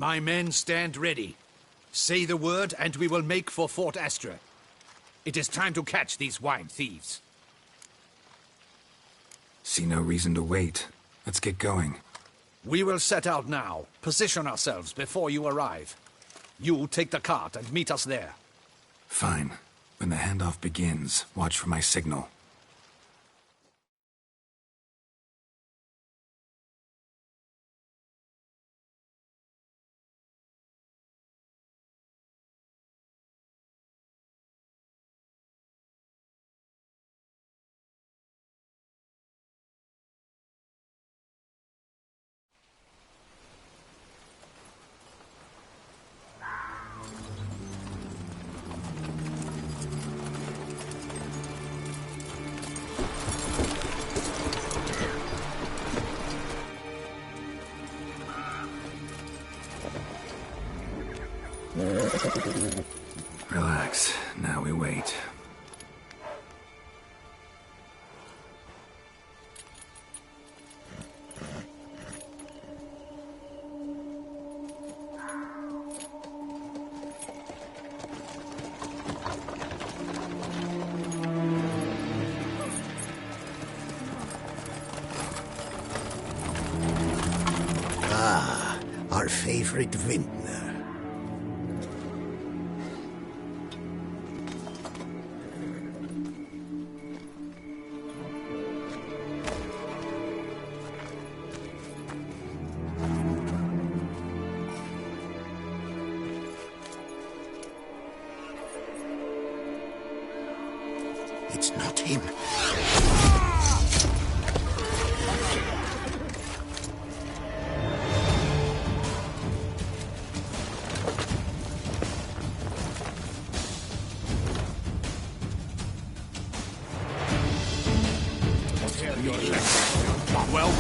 My men stand ready. Say the word, and we will make for Fort Astra. It is time to catch these wine thieves. See no reason to wait. Let's get going. We will set out now. Position ourselves before you arrive. You take the cart and meet us there. Fine. When the handoff begins, watch for my signal. Relax. Now we wait. Ah, our favorite vintner. It's not him. Well,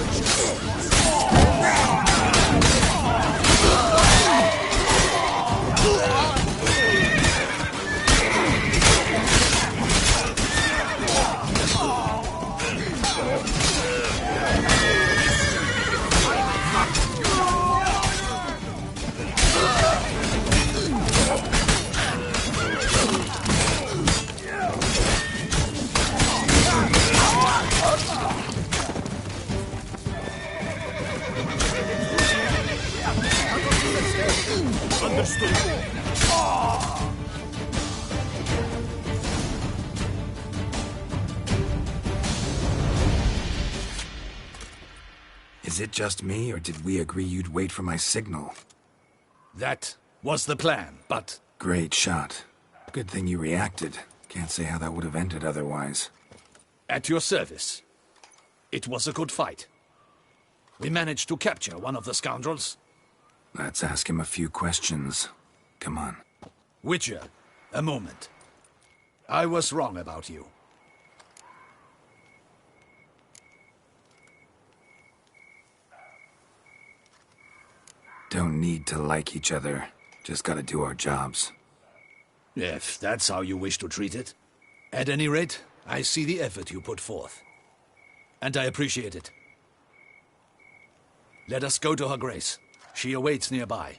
Is it just me, or did we agree you'd wait for my signal? that was the plan, but... Great shot. Good thing you reacted. Can't say how that would have ended otherwise. At your service. It was a good fight. We managed to capture one of the scoundrels. Let's ask him a few questions. Come on. Witcher, a moment. I was wrong about you. Don't need to like each other. Just gotta do our jobs. If that's how you wish to treat it. At any rate, I see the effort you put forth. And I appreciate it. Let us go to her grace. She awaits nearby.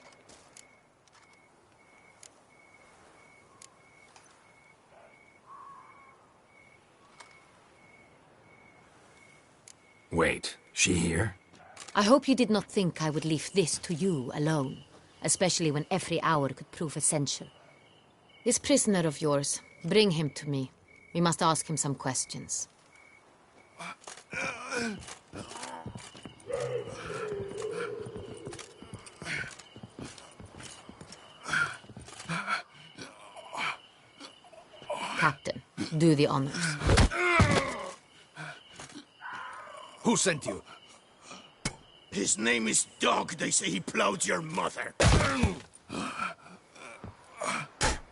Wait, she here? I hope you did not think I would leave this to you alone, especially when every hour could prove essential. This prisoner of yours, bring him to me. We must ask him some questions. Captain, do the honors. Who sent you? His name is Dog. They say he plowed your mother.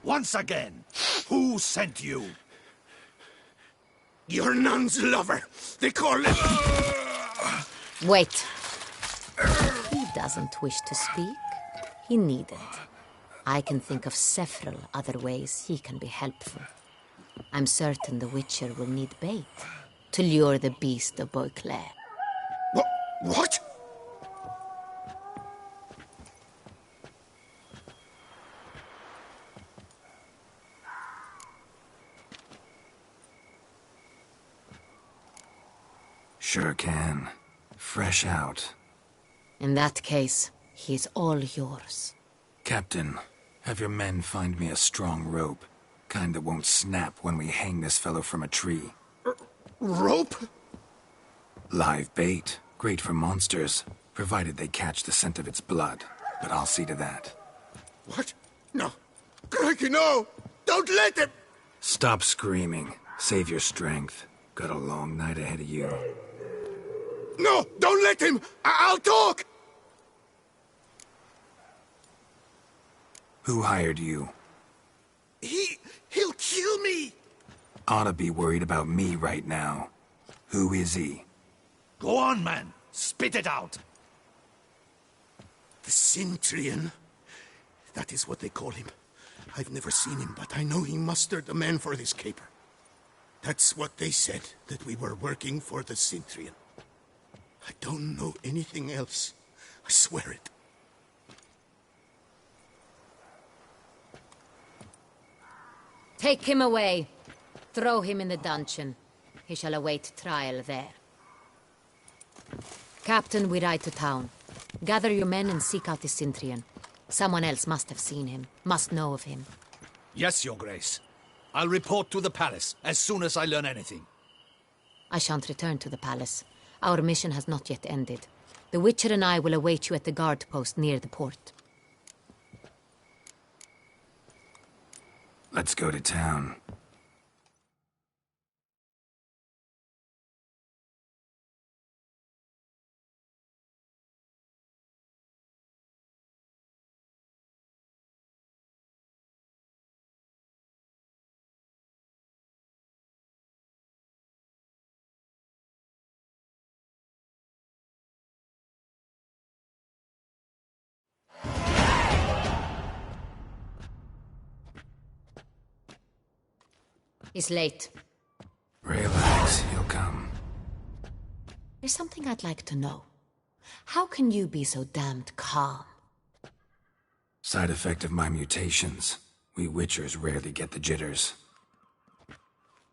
Once again, who sent you? Your nun's lover. They call him... Wait. He doesn't wish to speak. He needn't. I can think of several other ways he can be helpful. I'm certain the Witcher will need bait to lure the beast of Beauclair. What? Sure can. Fresh out. In that case, he is all yours. Captain, have your men find me a strong rope. Kind that won't snap when we hang this fellow from a tree. Rope? Live bait. Great for monsters, provided they catch the scent of its blood. But I'll see to that. What? No. Crikey, no! Don't let him! Stop screaming. Save your strength. Got a long night ahead of you. No! Don't let him! I'll talk! Who hired you? He'll kill me! Ought to be worried about me right now. Who is he? Go on, man. Spit it out. The Cintrian. That is what they call him. I've never seen him, but I know he mustered the men for this caper. That's what they said, that we were working for the Cintrian. I don't know anything else. I swear it. Take him away. Throw him in the dungeon. He shall await trial there. Captain, we ride to town. Gather your men and seek out the Cintrian. Someone else must have seen him, must know of him. Yes, Your Grace. I'll report to the palace as soon as I learn anything. I shan't return to the palace. Our mission has not yet ended. The Witcher and I will await you at the guard post near the port. Let's go to town. He's late. Relax, he'll come. There's something I'd like to know. How can you be so damned calm? Side effect of my mutations. We Witchers rarely get the jitters.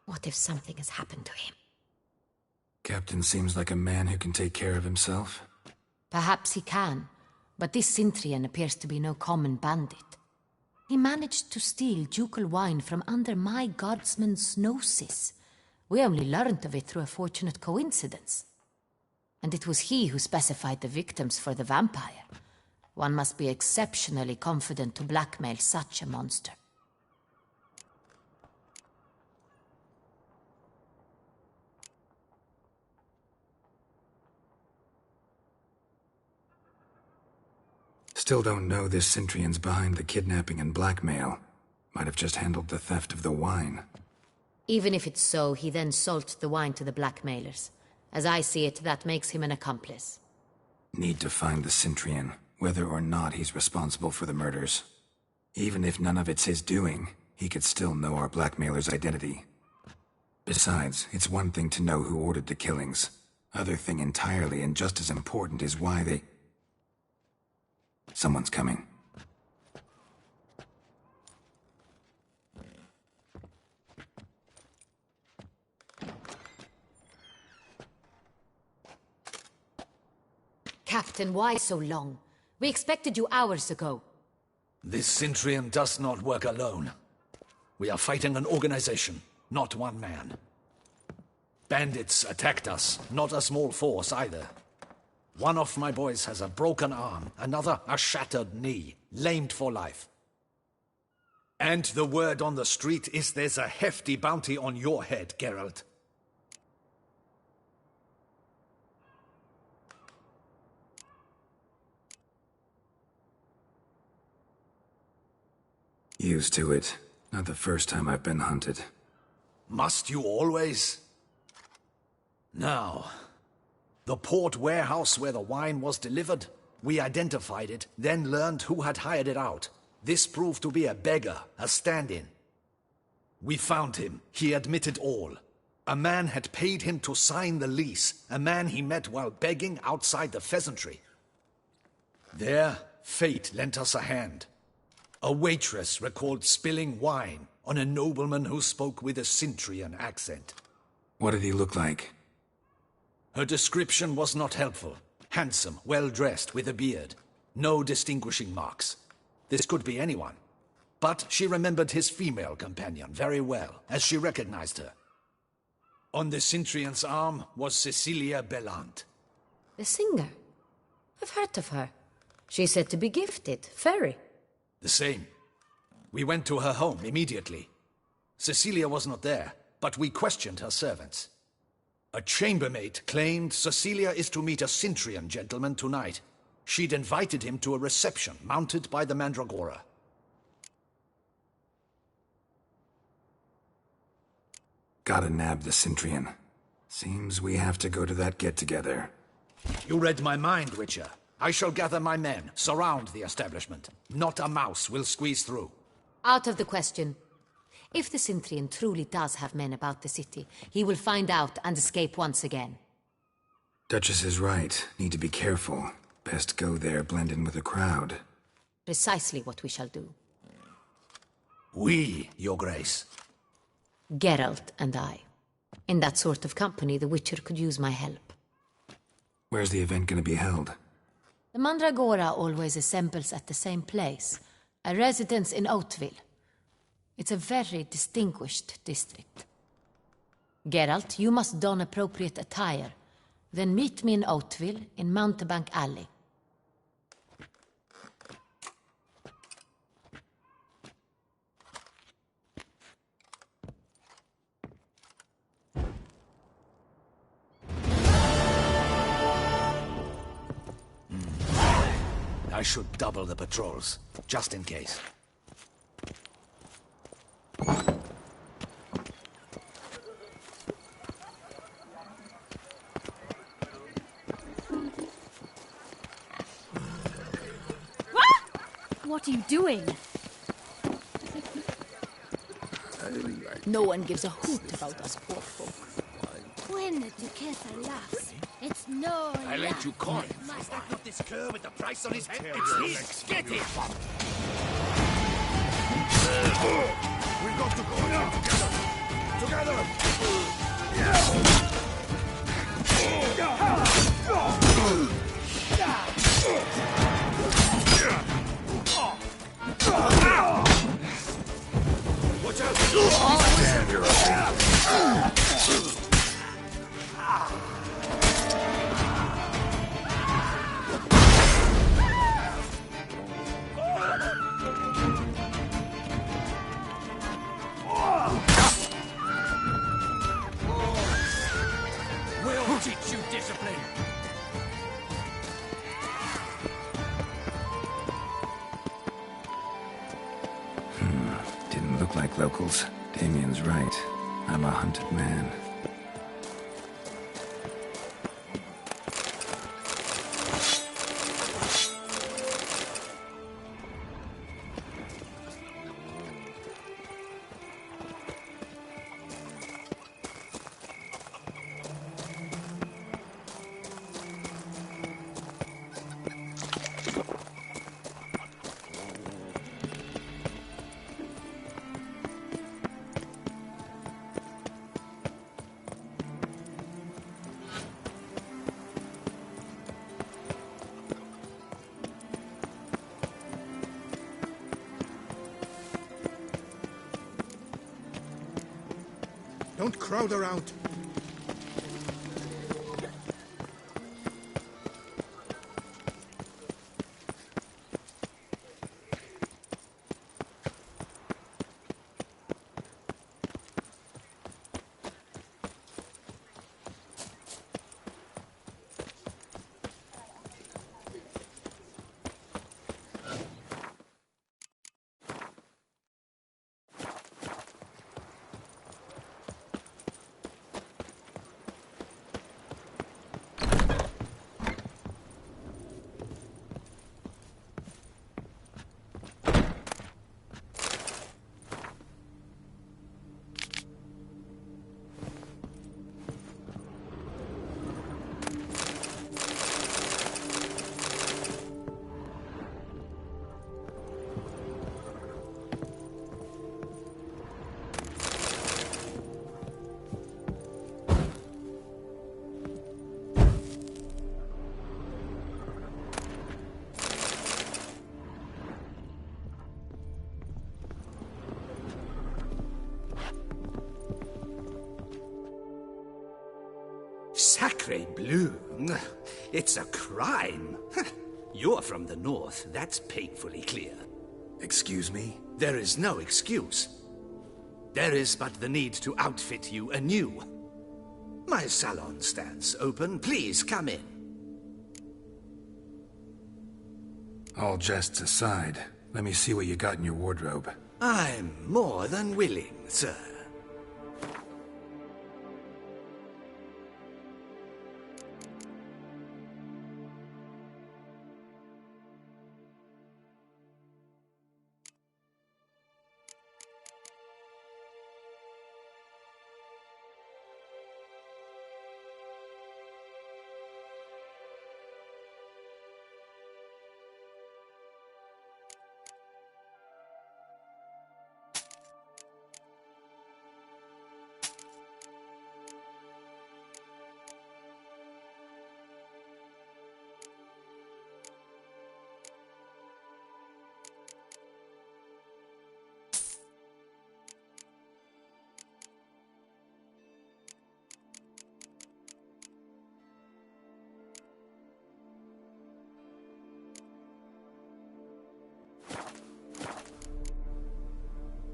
What if something has happened to him? Captain seems like a man who can take care of himself. Perhaps he can, but this Cintrian appears to be no common bandit. He managed to steal ducal wine from under my guardsman's noses. We only learned of it through a fortunate coincidence. And it was he who specified the victims for the vampire. One must be exceptionally confident to blackmail such a monster. Still don't know this Cintrian's behind the kidnapping and blackmail. Might have just handled the theft of the wine. Even if it's so, he then sold the wine to the blackmailers. As I see it, that makes him an accomplice. Need to find the Cintrian, whether or not he's responsible for the murders. Even if none of it's his doing, he could still know our blackmailer's identity. Besides, it's one thing to know who ordered the killings. Other thing entirely, and just as important, is why they... Someone's coming. Captain, why so long? We expected you hours ago. This Cintrian does not work alone. We are fighting an organization, not one man. Bandits attacked us, not a small force either. One of my boys has a broken arm, another a shattered knee, lamed for life. And the word on the street is there's a hefty bounty on your head, Geralt. Used to it. Not the first time I've been hunted. Must you always? Now, the port warehouse where the wine was delivered, we identified it, then learned who had hired it out. This proved to be a beggar, a stand-in. We found him. He admitted all. A man had paid him to sign the lease, a man he met while begging outside the pheasantry. There, fate lent us a hand. A waitress recalled spilling wine on a nobleman who spoke with a Cintrian accent. What did he look like? Her description was not helpful. Handsome, well-dressed, with a beard. No distinguishing marks. This could be anyone. But she remembered his female companion very well, as she recognized her. On the Cintrian's arm was Cecilia Bellant. The singer? I've heard of her. She's said to be gifted. Fairy. The same. We went to her home immediately. Cecilia was not there, but we questioned her servants. A chambermaid claimed Cecilia is to meet a Cintrian gentleman tonight. She'd invited him to a reception mounted by the Mandragora. Gotta nab the Cintrian. Seems we have to go to that get-together. You read my mind, Witcher. I shall gather my men, surround the establishment. Not a mouse will squeeze through. Out of the question. If the Cintrian truly does have men about the city, he will find out and escape once again. Duchess is right. Need to be careful. Best go there, blend in with the crowd. Precisely what we shall do. We, Your Grace. Geralt and I. In that sort of company, the Witcher could use my help. Where's the event gonna be held? The Mandragora always assembles at the same place, a residence in Oatville. It's a very distinguished district. Geralt, you must don appropriate attire. Then meet me in Oatville, in Mountebank Alley. I should double the patrols, just in case. What are you doing? No one gives a hoot about us poor folk. When the Duquesa laughs, it's no I lent you coin. Master got this cur with the price on his head. It's his. Get it! We've got to go now. Together. Watch out! Stand your We'll teach you discipline. Didn't look like locals. Damien's right. I'm a hunted man. Don't crowd around. Sacre bleu. It's a crime. You're from the north, that's painfully clear. Excuse me? There is no excuse. There is but the need to outfit you anew. My salon stands open. Please come in. All jests aside, let me see what you got in your wardrobe. I'm more than willing, sir.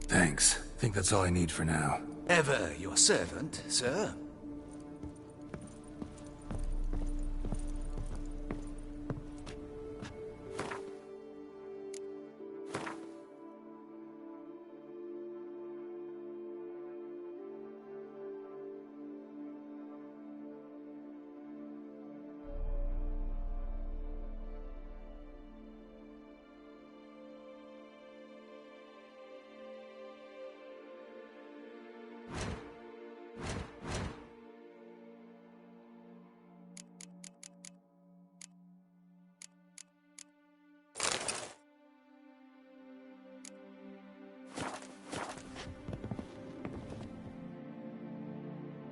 Thanks. Think that's all I need for now. Ever your servant, sir.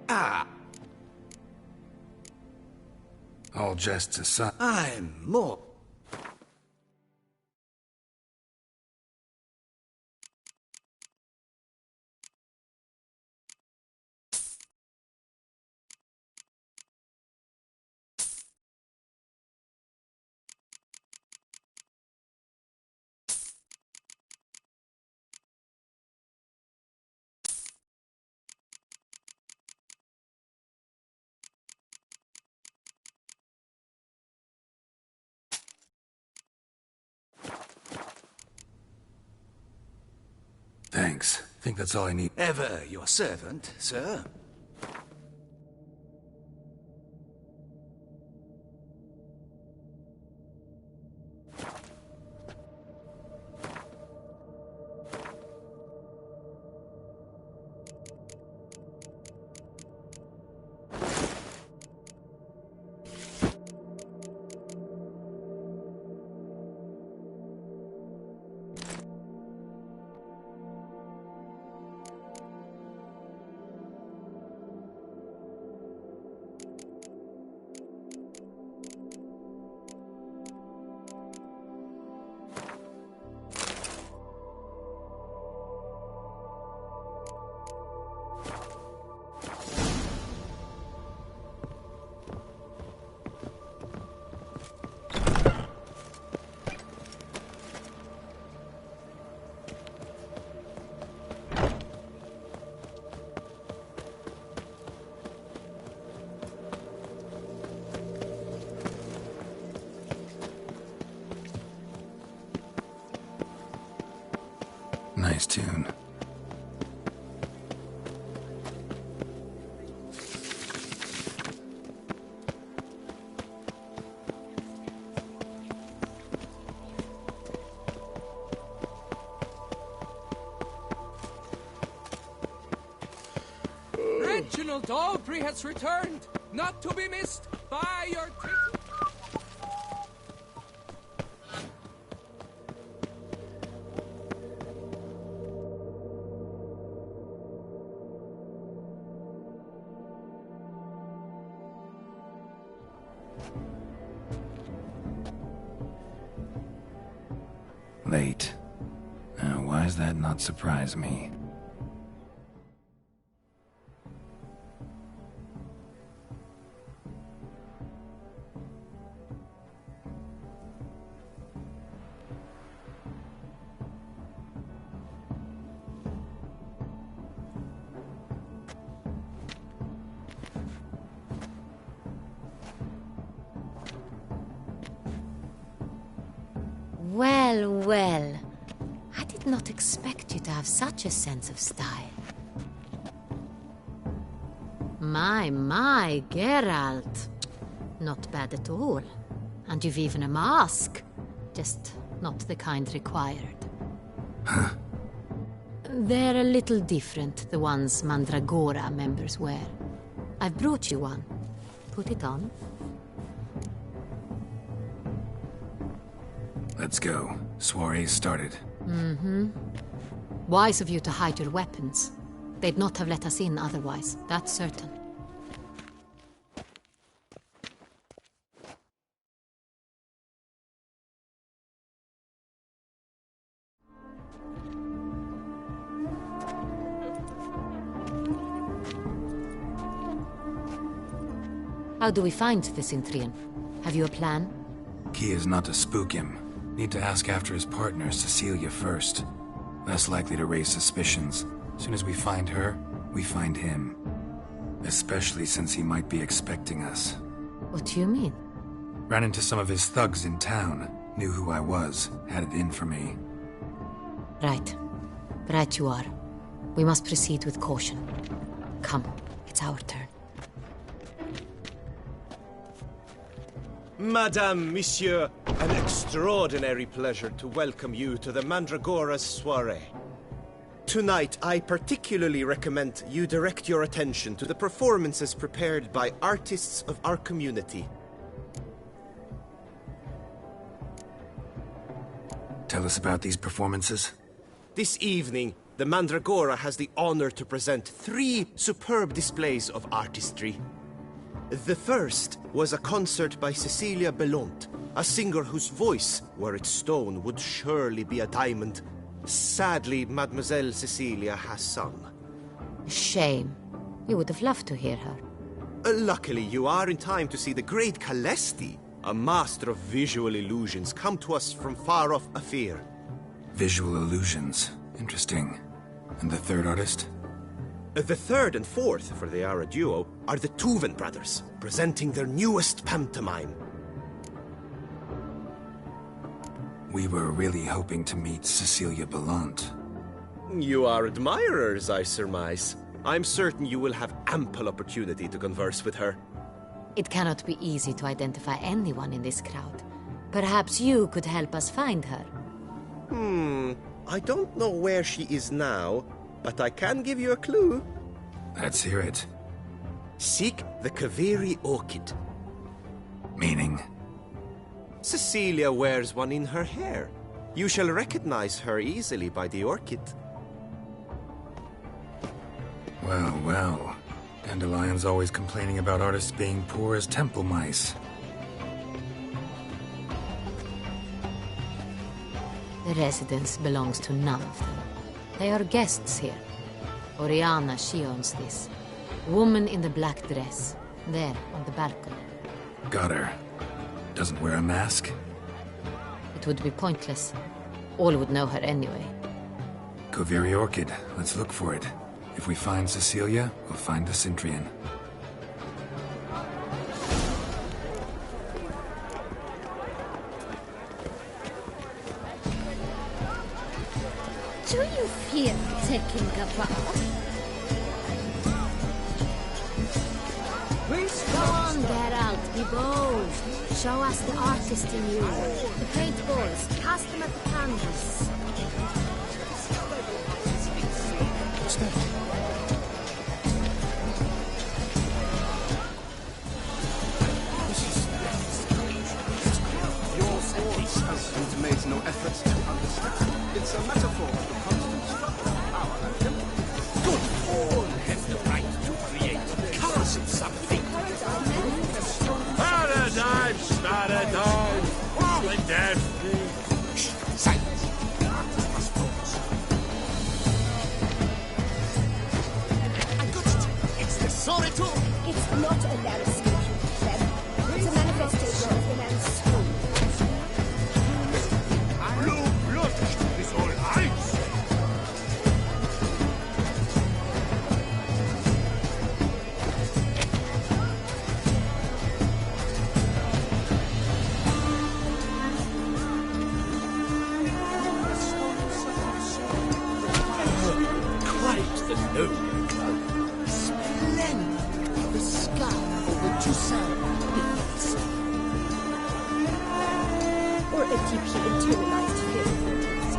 Ah, All jests aside. I'm more... Thanks. Think that's all I need. Ever your servant, sir. Nice tune. Reginald Aubrey has returned, not to be missed by your... Late. Now, why does that not surprise me? Well, well. I did not expect you to have such a sense of style. My, Geralt. Not bad at all. And you've even a mask. Just not the kind required. Huh? They're a little different, the ones Mandragora members wear. I've brought you one. Put it on. Let's go. Soiree's started. Mm-hmm. Wise of you to hide your weapons. They'd not have let us in otherwise, that's certain. How do we find the Cintrian? Have you a plan? Key is not to spook him. Need to ask after his partner, Cecilia, first. Less likely to raise suspicions. Soon as we find her, we find him. Especially since he might be expecting us. What do you mean? Ran into some of his thugs in town. Knew who I was. Had it in for me. Right. Right you are. We must proceed with caution. Come, it's our turn. Madame, Monsieur, an extraordinary pleasure to welcome you to the Mandragora's soiree. Tonight, I particularly recommend you direct your attention to the performances prepared by artists of our community. Tell us about these performances. This evening, the Mandragora has the honor to present 3 superb displays of artistry. The first was a concert by Cecilia Belont, a singer whose voice, were it stone, would surely be a diamond. Sadly, Mademoiselle Cecilia has sung. Shame. You would have loved to hear her. Luckily, you are in time to see the great Calesti, a master of visual illusions, come to us from far off Afir. Visual illusions. Interesting. And the third artist? The third and fourth, for they are a duo, are the Tuven brothers, presenting their newest pantomime. We were really hoping to meet Cecilia Belont. You are admirers, I surmise. I'm certain you will have ample opportunity to converse with her. It cannot be easy to identify anyone in this crowd. Perhaps you could help us find her. I don't know where she is now, but I can give you a clue. Let's hear it. Seek the Kaveri orchid. Meaning? Cecilia wears one in her hair. You shall recognize her easily by the orchid. Well, well. Dandelion's always complaining about artists being poor as temple mice. The residence belongs to none of them. They are guests here. Oriana, she owns this. Woman in the black dress. There, on the balcony. Got her. Doesn't wear a mask? It would be pointless. All would know her anyway. Kaveri Orchid. Let's look for it. If we find Cecilia, we'll find the Cintrian. Do you feel taking a bath? Go on, Geralt, be bold. Show us the artist in you. The paintballs, cast them at the canvas. What's that? Your husband made no efforts to understand. It's a metaphor for the constant struggle of power and ability. Good! All have the right to create. Cast something. Paradise! Paradise! Oh, and Daphne! Shh! Silence! Artist must focus. I got it! It's the solitude! It's not a landscape, Clem. It's a manifestation of the man's soul. Blue blood is all eyes! to sound defense. Or a deeply internalized fear of weakness.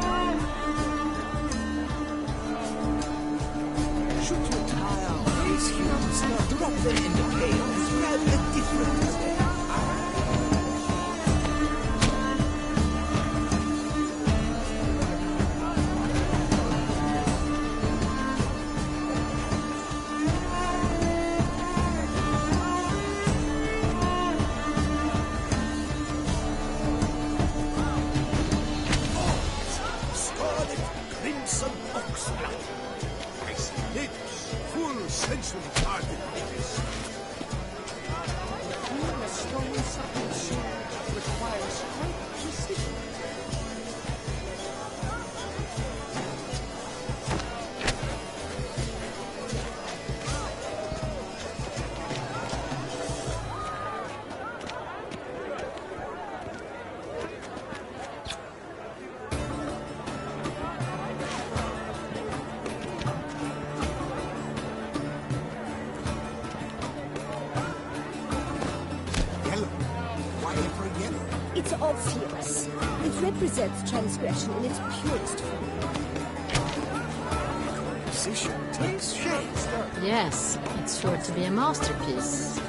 Should you tire these humans, drop them in the pail and grab a different way. It's obvious. It represents transgression in its purest form. Position takes shape. Yes, it's sure to be a masterpiece.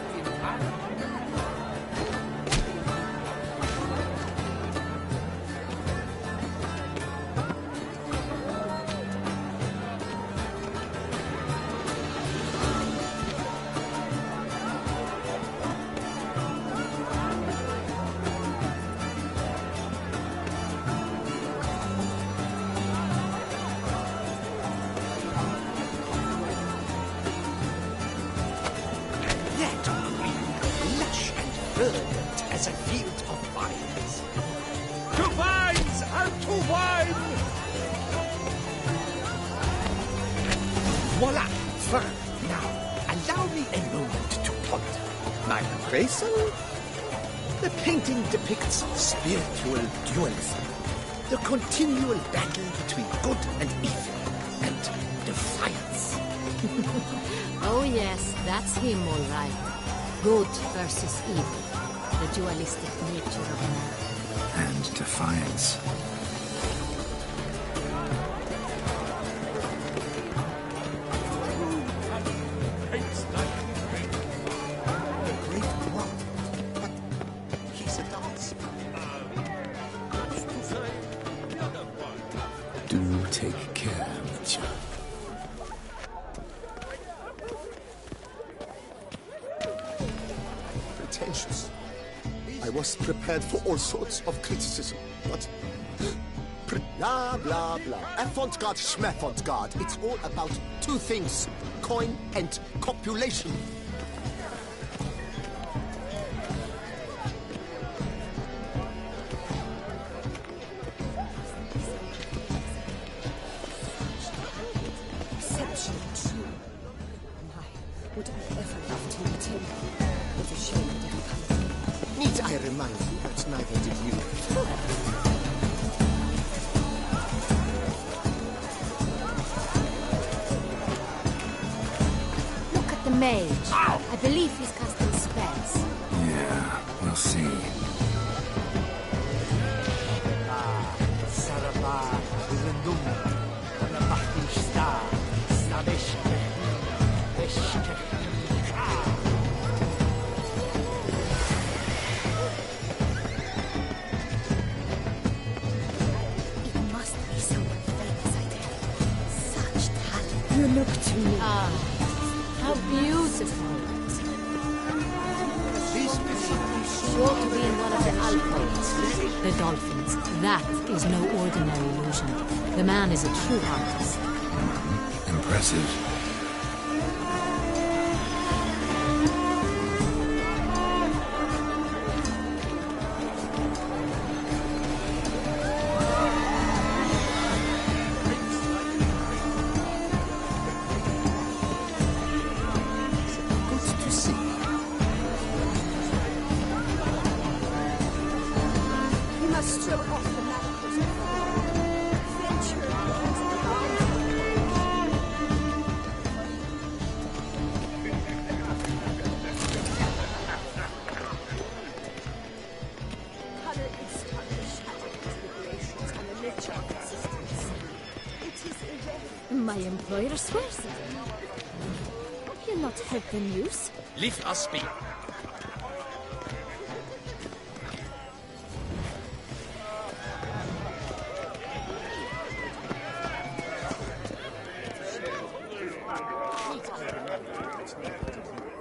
As a field of vines. To vines and to wine! Voila! Fine. Now, allow me a moment to ponder. My appraisal? The painting depicts spiritual dualism. The continual battle between good and evil, and defiance. Oh yes, that's him all right. Good versus evil. The dualistic nature of man. And defiance. The great one. But he's a dancer. Do take care, Mitchell. Pretentious. I was prepared for all sorts of criticism, but blah, blah, blah. Avant-garde, schmavant-garde. It's all about two things, coin and copulation. Exceptionally true. My, would I ever love to meet him? It's a shame it didn't come. Need I remind you that neither did you? Look at the mage. I believe he's casting spells. Yeah, we'll see. You look to me. Ah, how beautiful. Sure to be in one of the alcoves. The dolphins. That is no ordinary illusion. The man is a true artist. Impressive. Strip off the manacles. Venture against the bounds. My employer swears it. Have you not heard the news? Leave us be.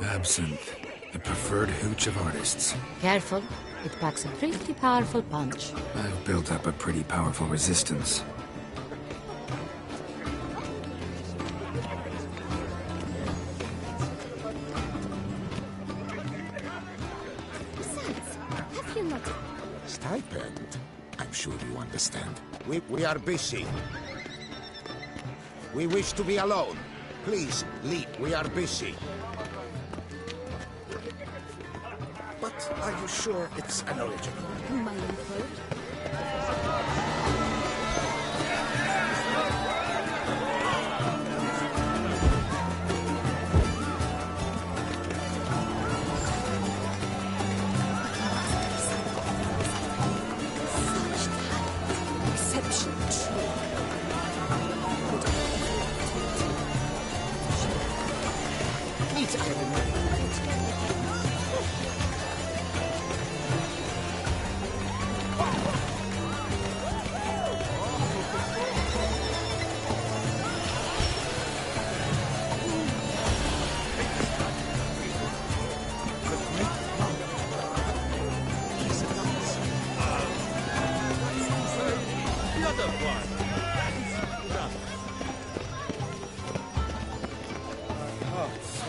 Absinthe, the preferred hooch of artists. Careful. It packs a pretty powerful punch. I've built up a pretty powerful resistance. Besides, have you not... Stipend? I'm sure you understand. We are busy. We wish to be alone. Please, leave. We are busy. But are you sure it's an original? My employer? Exception true. Meet everyone.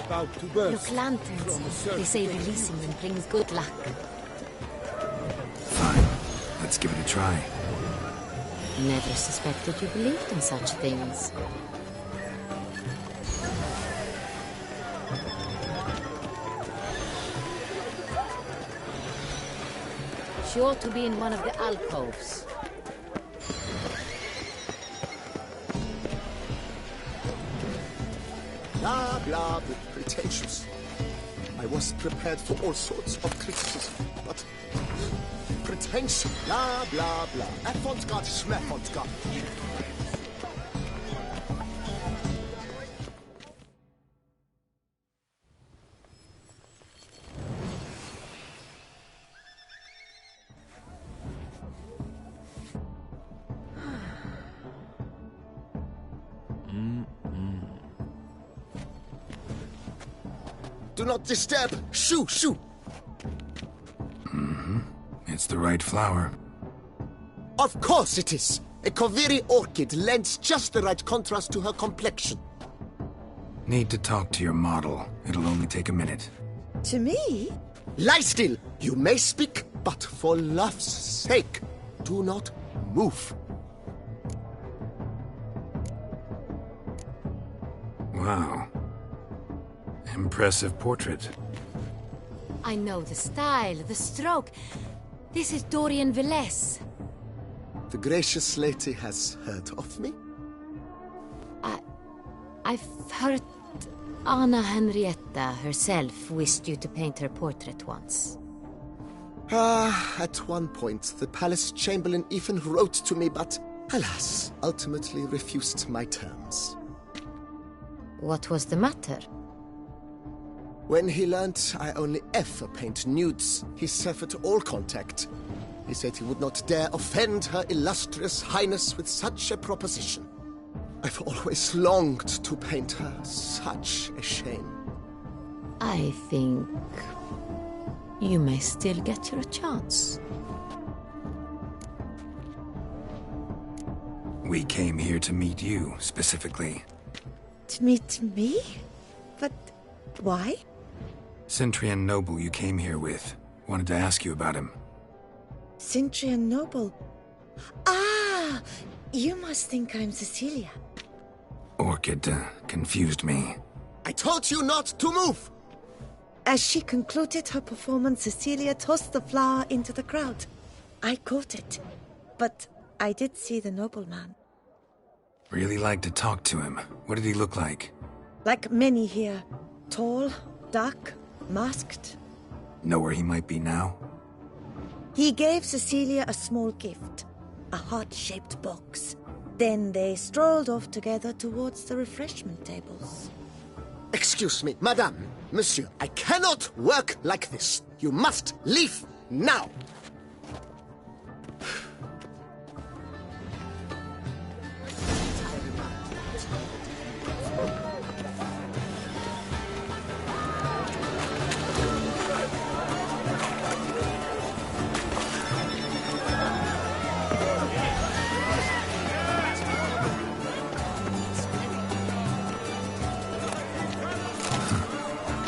About to burst. Look, lanterns. They say releasing them brings good luck. Fine. Let's give it a try. Never suspected you believed in such things. She ought to be in one of the alcoves. Blah, blah, blah, pretentious. I was prepared for all sorts of criticism, but... Pretension, blah, blah, blah. Avant-garde, schmeffant-garde. Do not disturb! Shoo, shoo! It's the right flower. Of course it is! A Koviri orchid lends just the right contrast to her complexion. Need to talk to your model. It'll only take a minute. To me? Lie still! You may speak, but for love's sake, do not move. Wow. Impressive portrait. I know the style, the stroke. This is Dorian Villesse. The gracious lady has heard of me? I've heard Anna Henrietta herself wished you to paint her portrait once. At one point, the palace chamberlain even wrote to me, but, alas, ultimately refused my terms. What was the matter? When he learnt I only ever paint nudes, he severed all contact. He said he would not dare offend her illustrious highness with such a proposition. I've always longed to paint her. Such a shame. I think you may still get your chance. We came here to meet you, specifically. To meet me? But why? Cintrian Noble you came here with. Wanted to ask you about him. Cintrian Noble. Ah! You must think I'm Cecilia. Orchid confused me. I told you not to move! As she concluded her performance, Cecilia tossed the flower into the crowd. I caught it, but I did see the nobleman. Really like to talk to him. What did he look like? Like many here. Tall, dark, masked. Know where he might be now? He gave Cecilia a small gift. A heart-shaped box. Then they strolled off together towards the refreshment tables. Excuse me, madame, monsieur, I cannot work like this. You must leave now.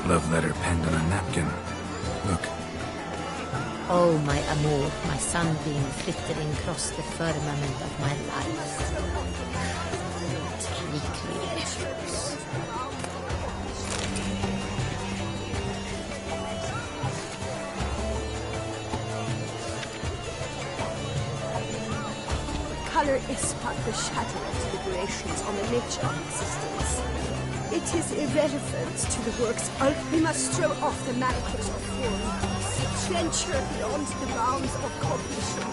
Love letter penned on a napkin. Look. Oh, my amour, my sunbeam flittering across the firmament of my life. Treacly letters. Color is but the shadow of deliberations on the nature of existence. It is irrelevant to the work's art. We must throw off the manacles of form, venture beyond the bounds of cognition.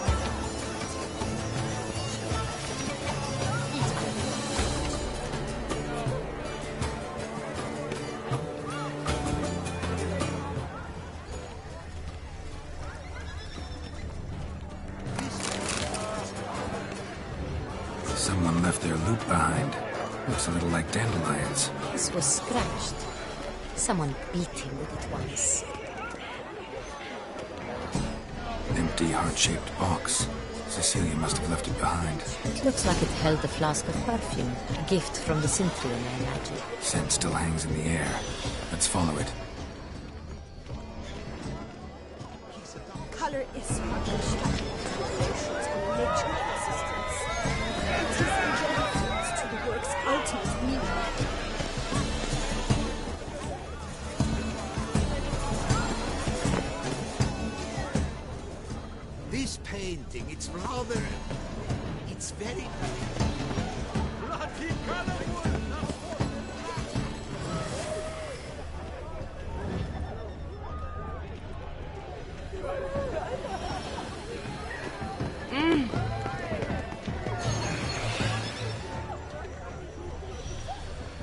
Someone left their loot behind. Looks a little like dandelions. This was scratched. Someone beat him with it once. Empty, heart-shaped box. Cecilia must have left it behind. It looks like it held a flask of perfume. A gift from the Cintrian, I imagine. Scent still hangs in the air. Let's follow it. Color is but the shadow of deliberations on the nature of existence. It is irrelevant to the work's ultimate meaning. This painting, it's rather... It's very... bloody colorful!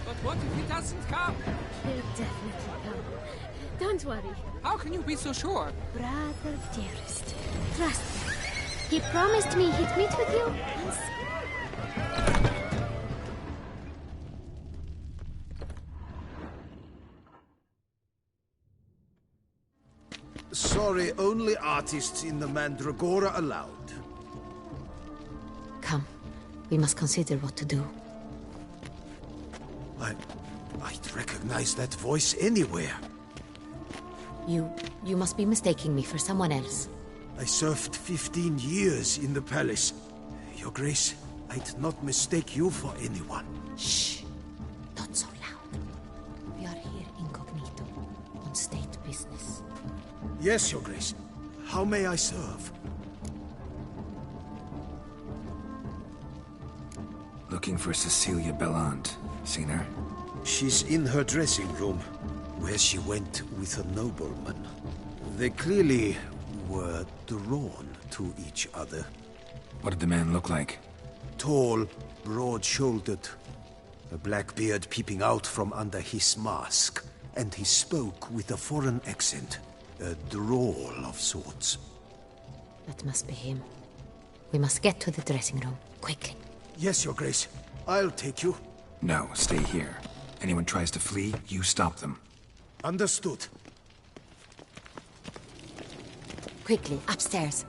But what if he doesn't come? He'll definitely come. Don't worry. How can you be so sure? Brother dearest, trust me. He promised me he'd meet with you once. Sorry, only artists in the Mandragora allowed. Come, we must consider what to do. I'd recognize that voice anywhere. You must be mistaking me for someone else. I served 15 years in the palace. Your Grace, I'd not mistake you for anyone. Shh! Not so loud. We are here incognito, on state business. Yes, Your Grace. How may I serve? Looking for Cecilia Bellant. Seen her? She's in her dressing room, where she went with a nobleman. They clearly were drawn to each other. What did the man look like? Tall, broad-shouldered, a black beard peeping out from under his mask, and he spoke with a foreign accent, a drawl of sorts. That must be him. We must get to the dressing room, quickly. Yes, Your Grace. I'll take you. No, stay here. Anyone tries to flee, you stop them. Understood. Quickly, upstairs.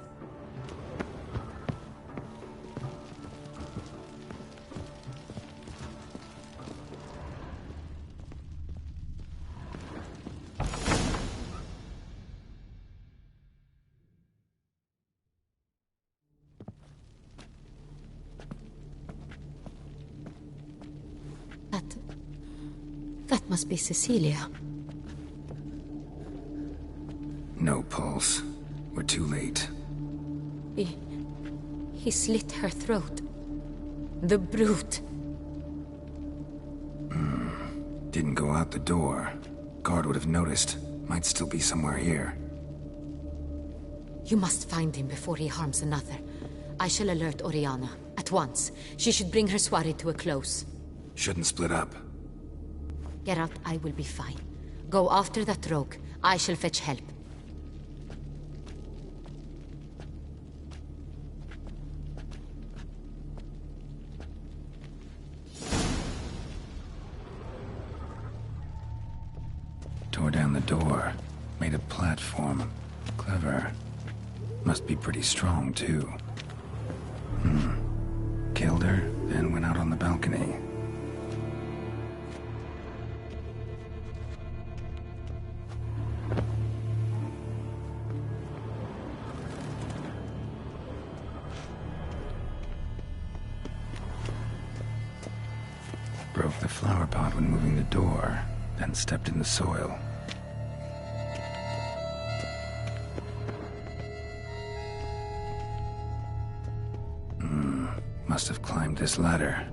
That must be Cecilia. No pulse. We're too late. He slit her throat. The brute. Didn't go out the door. Guard would have noticed. Might still be somewhere here. You must find him before he harms another. I shall alert Oriana at at once. She should bring her soirée to a close. Shouldn't split up. Geralt, I will be fine. Go after that rogue. I shall fetch help. Tore down the door. Made a platform. Clever. Must be pretty strong, too. Killed her, then went out on the balcony. Broke the flower pot when moving the door, then stepped in the soil. Must have climbed this ladder.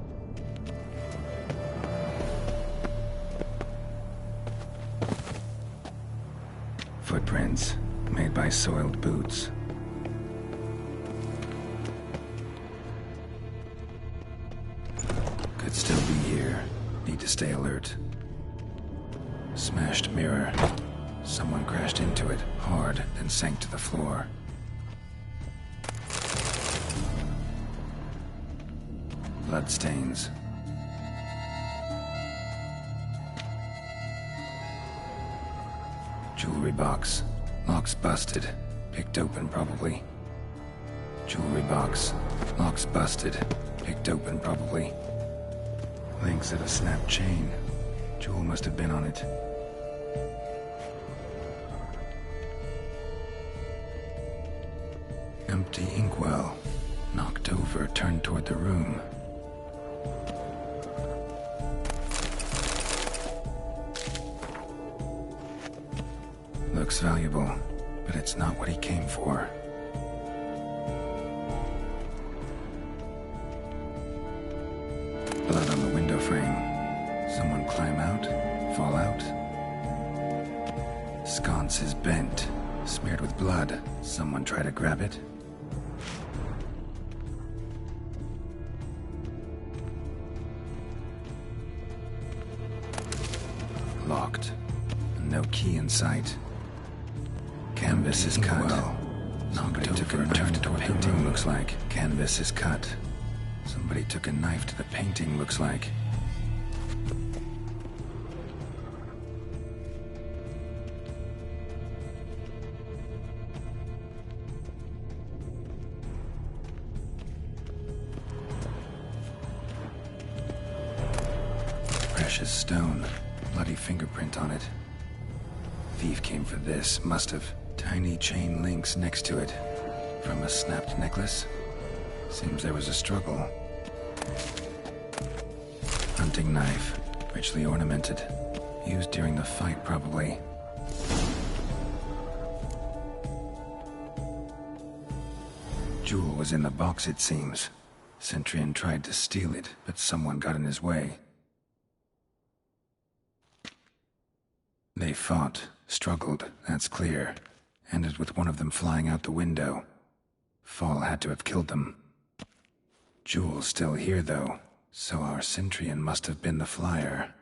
Footprints, made by soiled boots. Could still be here. Need to stay alert. Smashed mirror. Someone crashed into it, hard, then sank to the floor. Bloodstains. Jewelry box. Lock's busted. Picked open, probably. Jewelry box. Lock's busted. Picked open, probably. Links of a snapped chain. Jewel must have been on it. Empty inkwell. Knocked over, turned toward the room. Looks valuable, but it's not what he came for. Blood on the window frame. Someone climb out? Fall out? Sconce is bent, smeared with blood. Someone try to grab it? Locked. No key in sight. Canvas is cut. Well, somebody took a knife to the painting, looks like. Canvas is cut. Somebody took a knife to the painting, looks like. Precious stone. Bloody fingerprint on it. Thief came for this, must have. Tiny chain links next to it. From a snapped necklace? Seems there was a struggle. Hunting knife. Richly ornamented. Used during the fight, probably. Jewel was in the box, it seems. Centurion tried to steal it, but someone got in his way. They fought, struggled, that's clear. Ended with one of them flying out the window. Fall had to have killed them. Jewel's still here, though, so our Centurion must have been the flyer.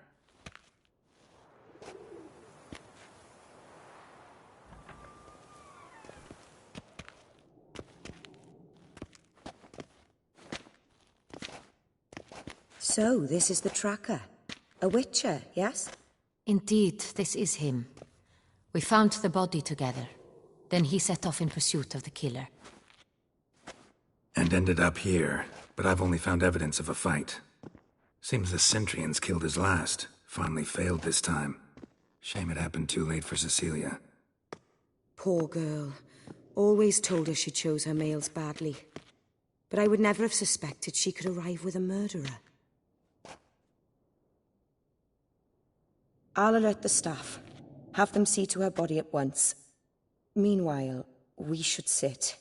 So, this is the tracker. A witcher, yes? Indeed, this is him. We found the body together. Then he set off in pursuit of the killer. And ended up here, but I've only found evidence of a fight. Seems the Centurions killed his last. Finally failed this time. Shame it happened too late for Cecilia. Poor girl. Always told her she chose her males badly. But I would never have suspected she could arrive with a murderer. I'll alert the staff. Have them see to her body at once. Meanwhile, we should sit.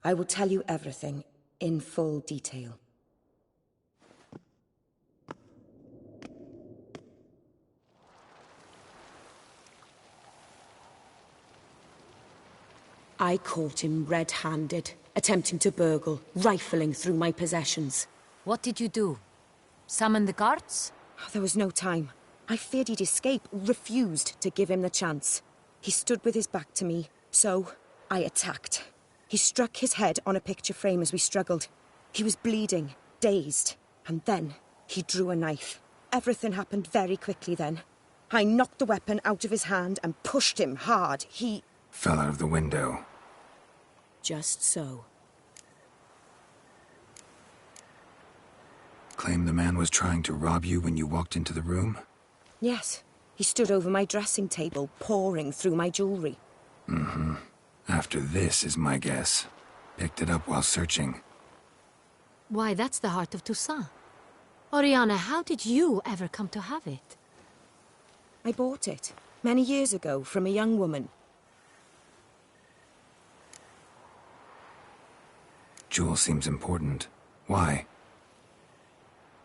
I will tell you everything, in full detail. I caught him red-handed. attempting to burgle, rifling through my possessions. What did you do? Summon the guards? There was no time. I feared he'd escape, refused to give him the chance. He stood with his back to me, so I attacked. He struck his head on a picture frame as we struggled. He was bleeding, dazed, and then he drew a knife. Everything happened very quickly then. I knocked the weapon out of his hand and pushed him hard. He fell out of the window. Just so. Claim the man was trying to rob you when you walked into the room? Yes. He stood over my dressing table, pouring through my jewelry. Mm-hmm. After this is my guess. Picked it up while searching. Why, that's the heart of Toussaint. Oriana, how did you ever come to have it? I bought it, many years ago, from a young woman. Jewel seems important. Why?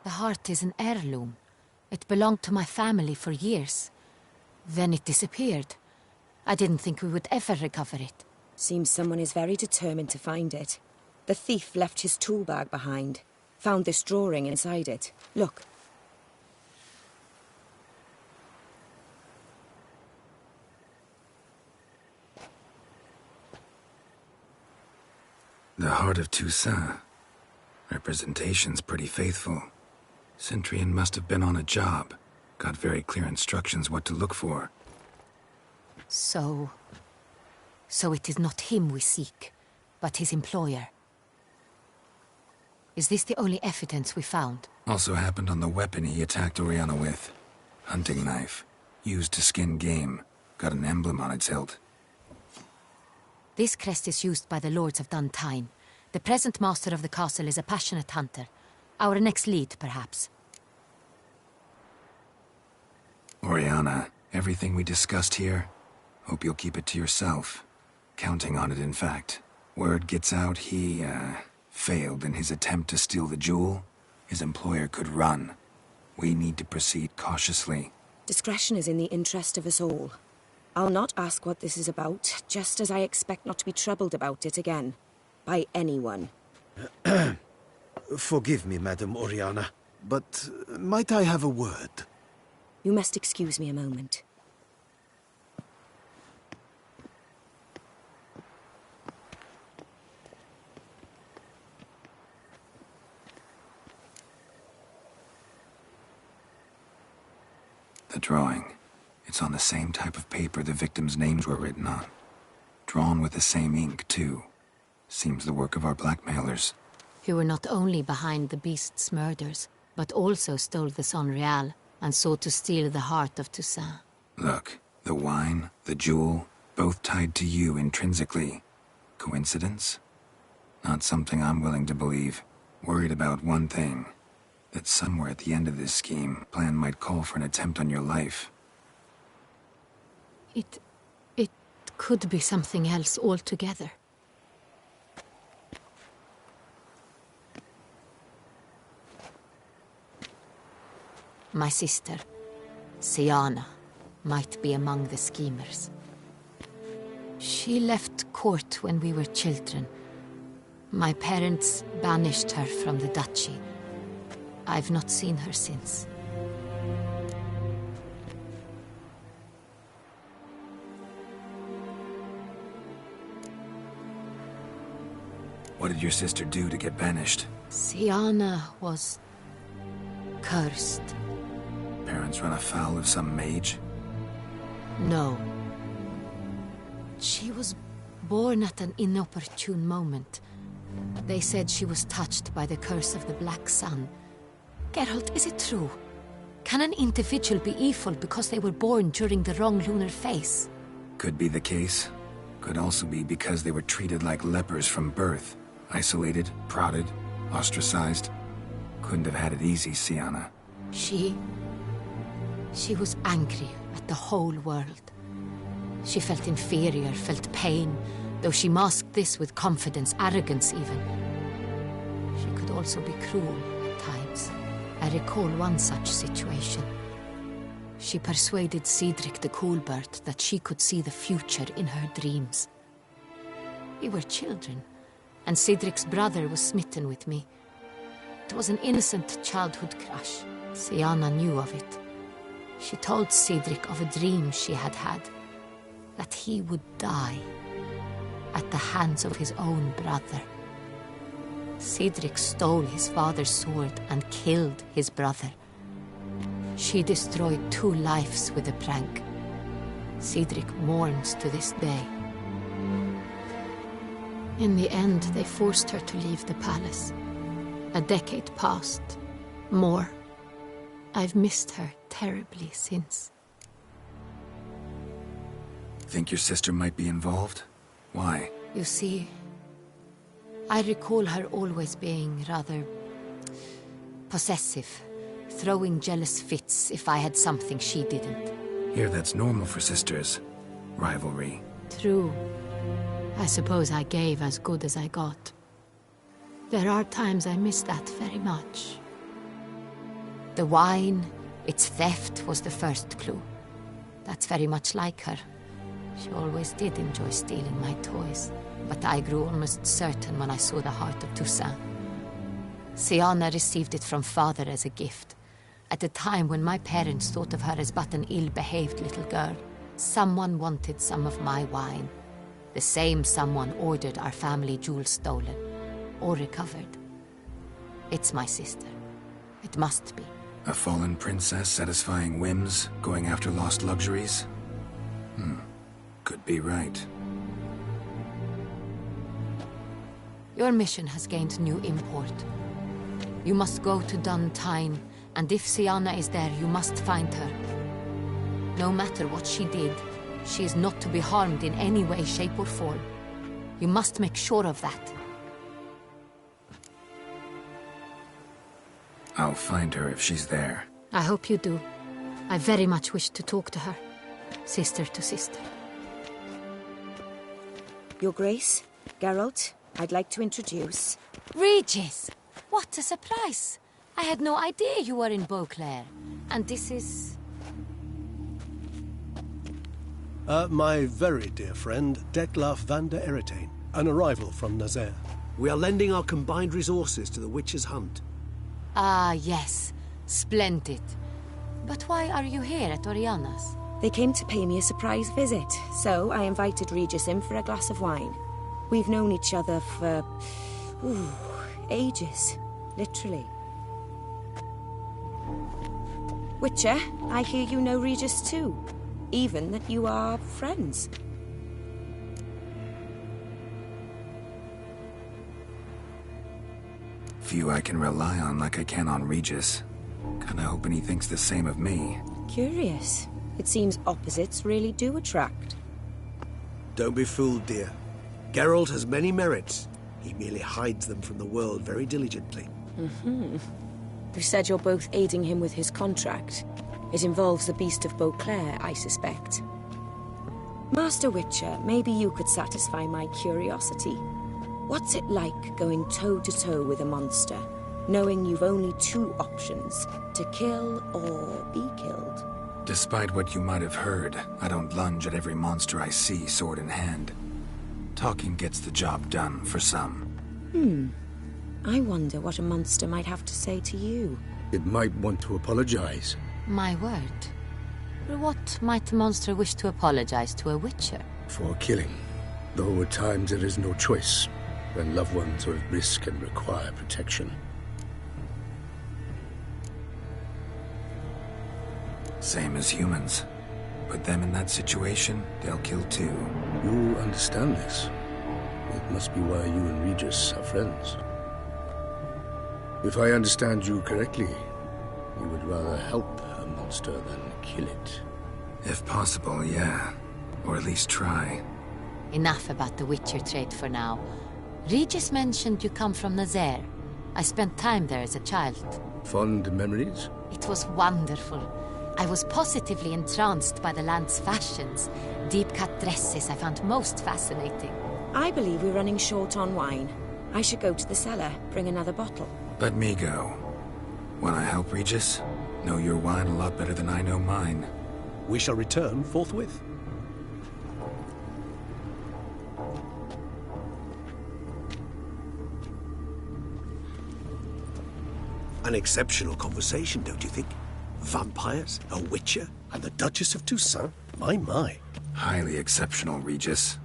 The heart is an heirloom. It belonged to my family for years. Then it disappeared. I didn't think we would ever recover it. Seems someone is very determined to find it. The thief left his tool bag behind. Found this drawing inside it. Look. The heart of Toussaint. Representation's pretty faithful. Centurion must have been on a job. Got very clear instructions what to look for. So it is not him we seek, but his employer. Is this the only evidence we found? Also happened on the weapon he attacked Oriana with. Hunting knife. Used to skin game. Got an emblem on its hilt. This crest is used by the Lords of Duntine. The present master of the castle is a passionate hunter. Our next lead, perhaps. Oriana, everything we discussed here, hope you'll keep it to yourself. Counting on it, in fact. Word gets out he, failed in his attempt to steal the jewel. His employer could run. We need to proceed cautiously. Discretion is in the interest of us all. I'll not ask what this is about, just as I expect not to be troubled about it again. By anyone. Forgive me, Madam Oriana, but might I have a word? You must excuse me a moment. The drawing. It's on the same type of paper the victims' names were written on. Drawn with the same ink, too. Seems the work of our blackmailers. Who were not only behind the beast's murders, but also stole the Son Real and sought to steal the heart of Toussaint. Look, the wine, the jewel, both tied to you intrinsically. Coincidence? Not something I'm willing to believe. Worried about one thing. That somewhere at the end of this scheme, plan might call for an attempt on your life. It could be something else altogether. My sister, Siana, might be among the schemers. She left court when we were children. My parents banished her from the duchy. I've not seen her since. What did your sister do to get banished? Siana was cursed. Parents run afoul of some mage? No. She was born at an inopportune moment. They said she was touched by the curse of the Black Sun. Geralt, is it true? Can an individual be evil because they were born during the wrong lunar phase? Could be the case. Could also be because they were treated like lepers from birth. Isolated, prodded, ostracized. Couldn't have had it easy, Siana. She was angry at the whole world. She felt inferior, felt pain, though she masked this with confidence, arrogance even. She could also be cruel at times. I recall one such situation. She persuaded Cedric the Coolbird that she could see the future in her dreams. We were children, and Cedric's brother was smitten with me. It was an innocent childhood crush. Sienna knew of it. She told Cedric of a dream she had had, that he would die at the hands of his own brother. Cedric stole his father's sword and killed his brother. She destroyed 2 lives with a prank. Cedric mourns to this day. In the end, they forced her to leave the palace. A decade passed. More. I've missed her terribly since. Think your sister might be involved? Why? You see, I recall her always being rather possessive, throwing jealous fits if I had something she didn't. Here, that's normal for sisters. Rivalry. True. I suppose I gave as good as I got. There are times I miss that very much. The wine, its theft, was the first clue. That's very much like her. She always did enjoy stealing my toys, but I grew almost certain when I saw the heart of Toussaint. Sienna received it from father as a gift. At a time when my parents thought of her as but an ill-behaved little girl, someone wanted some of my wine. The same someone ordered our family jewels stolen, or recovered. It's my sister. It must be. A fallen princess satisfying whims, going after lost luxuries? Could be right. Your mission has gained new import. You must go to Dun Tyne, and if Sienna is there, you must find her. No matter what she did, she is not to be harmed in any way, shape, or form. You must make sure of that. I'll find her if she's there. I hope you do. I very much wish to talk to her. Sister to sister. Your Grace, Geralt, I'd like to introduce... Regis! What a surprise! I had no idea you were in Beauclair. And this is... My very dear friend, Detlaf van der Eretain, an arrival from Nazaire. We are lending our combined resources to the Witcher's hunt. Ah, yes. Splendid. But why are you here at Oriana's? They came to pay me a surprise visit, so I invited Regis in for a glass of wine. We've known each other for... ages. Literally. Witcher, I hear you know Regis too. Even that you are friends. Few I can rely on like I can on Regis. Kinda hoping he thinks the same of me. Curious. It seems opposites really do attract. Don't be fooled, dear. Geralt has many merits. He merely hides them from the world very diligently. You said you're both aiding him with his contract. It involves the Beast of Beauclair, I suspect. Master Witcher, maybe you could satisfy my curiosity. What's it like going toe-to-toe with a monster, knowing you've only 2 options, to kill or be killed? Despite what you might have heard, I don't lunge at every monster I see sword in hand. Talking gets the job done for some. I wonder what a monster might have to say to you. It might want to apologize. My word. What might a monster wish to apologize to a witcher? For killing. Though at times there is no choice, when loved ones are at risk and require protection. Same as humans. Put them in that situation, they'll kill too. You understand this. It must be why you and Regis are friends. If I understand you correctly, you would rather help a monster than kill it. If possible, yeah. Or at least try. Enough about the Witcher trade for now. Regis mentioned you come from Nazaire. I spent time there as a child. Fond memories? It was wonderful. I was positively entranced by the land's fashions. Deep-cut dresses I found most fascinating. I believe we're running short on wine. I should go to the cellar, bring another bottle. Let me go. Wanna help, Regis? Know your wine a lot better than I know mine. We shall return forthwith. An exceptional conversation, don't you think? Vampires, a witcher, and the Duchess of Toussaint? My. Highly exceptional, Regis.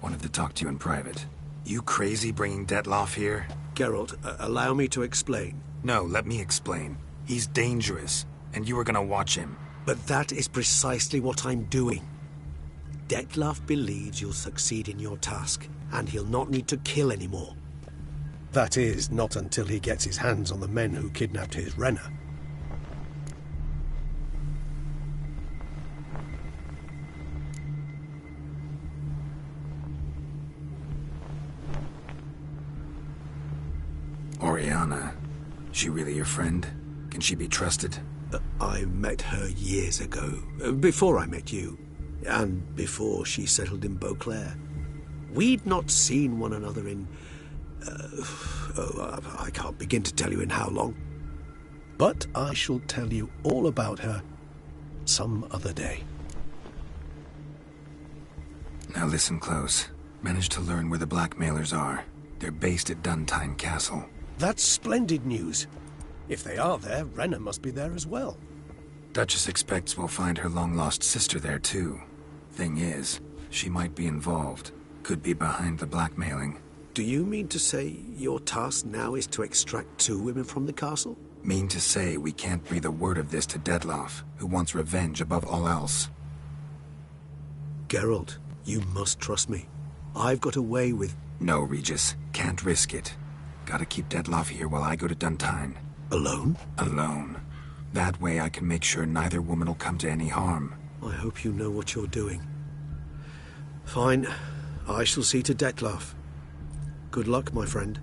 Wanted to talk to you in private. You crazy bringing Detloff here? Geralt, allow me to explain. No, let me explain. He's dangerous, and you were gonna watch him. But that is precisely what I'm doing. Detloff believes you'll succeed in your task, and he'll not need to kill anymore. That is, not until he gets his hands on the men who kidnapped his Renna. Oriana, she really your friend? Can she be trusted? I met her years ago, before I met you, and before she settled in Beauclair. We'd not seen one another in... I can't begin to tell you in how long. But I shall tell you all about her some other day. Now listen close. Managed to learn where the blackmailers are. They're based at Duntine Castle. That's splendid news. If they are there, Renna must be there as well. Duchess expects we'll find her long-lost sister there, too. Thing is, she might be involved. Could be behind the blackmailing. Do you mean to say your task now is to extract 2 women from the castle? Mean to say we can't breathe a word of this to Detloff, who wants revenge above all else. Geralt, you must trust me. I've got a way with... No, Regis. Can't risk it. Gotta keep Detloff here while I go to Duntine. Alone? Alone. That way I can make sure neither woman will come to any harm. I hope you know what you're doing. Fine. I shall see to Detloff. Good luck, my friend.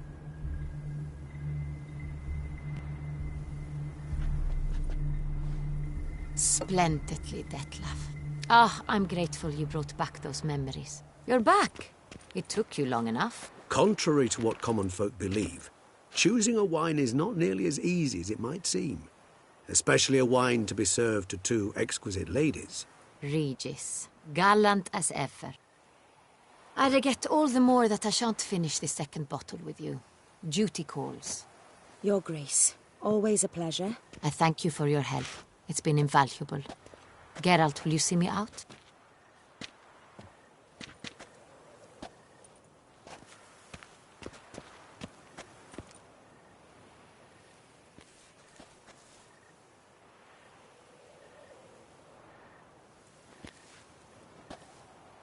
Splendidly, Detloff. Ah, I'm grateful you brought back those memories. You're back. It took you long enough. Contrary to what common folk believe, choosing a wine is not nearly as easy as it might seem. Especially a wine to be served to 2 exquisite ladies. Regis, gallant as ever. I regret all the more that I shan't finish the 2nd bottle with you. Duty calls. Your Grace, always a pleasure. I thank you for your help. It's been invaluable. Geralt, will you see me out?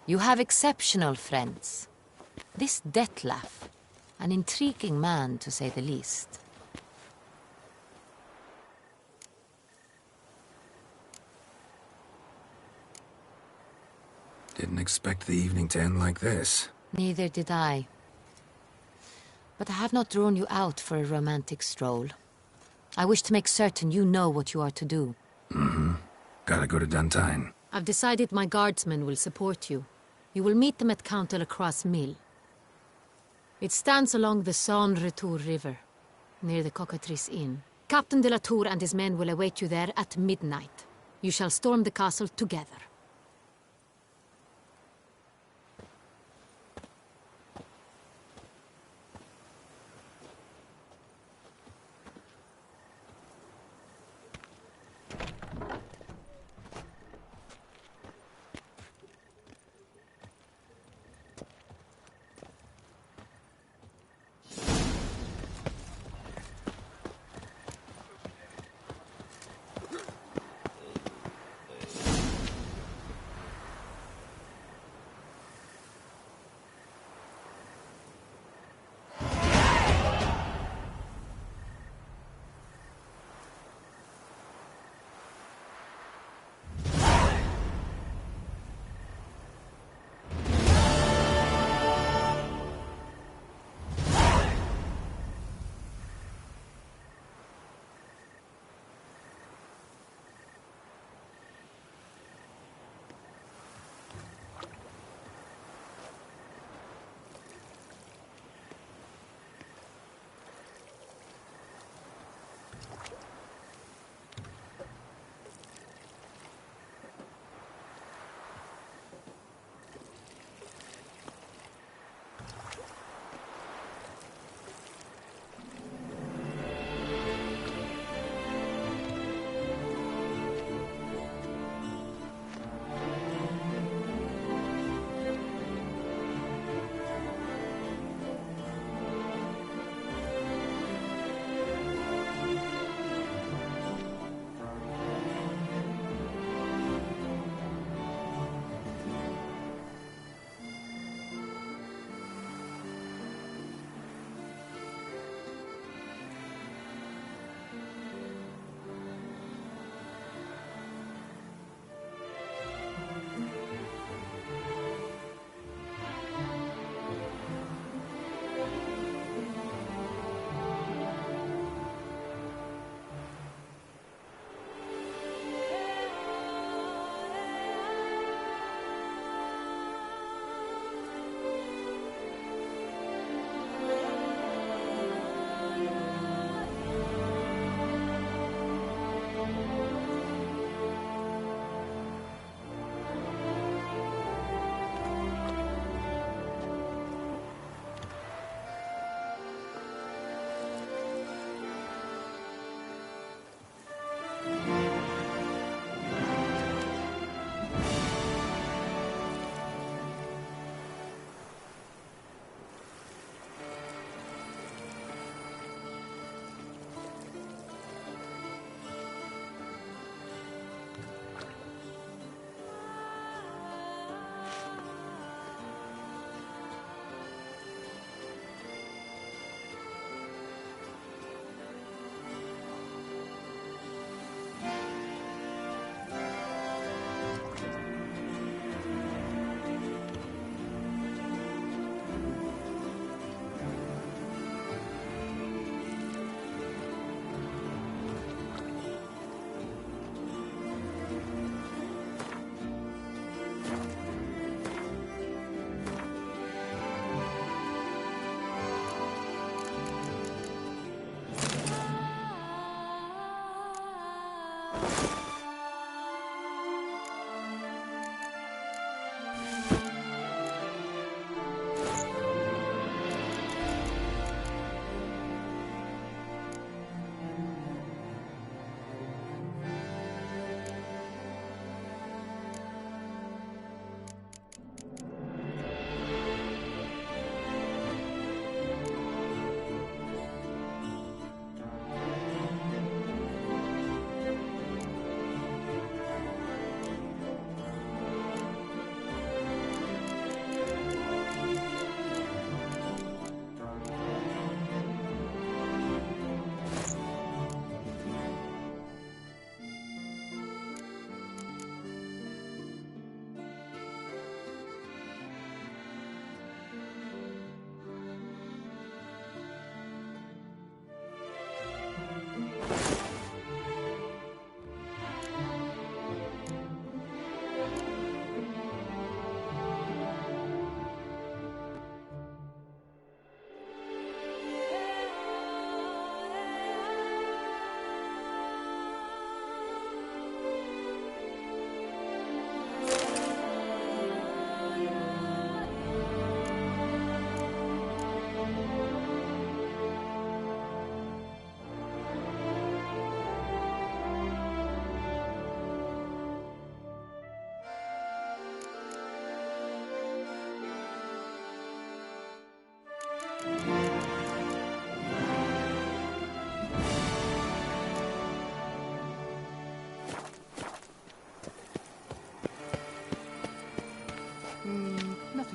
You have exceptional friends. This Detloff, an intriguing man to say the least. Didn't expect the evening to end like this. Neither did I. But I have not drawn you out for a romantic stroll. I wish to make certain you know what you are to do. Mm-hmm. Gotta go to Duntine. I've decided my guardsmen will support you. You will meet them at Count de la Croix's mill. It stands along the Saône-Retour River, near the Cockatrice Inn. Captain de la Tour and his men will await you there at midnight. You shall storm the castle together.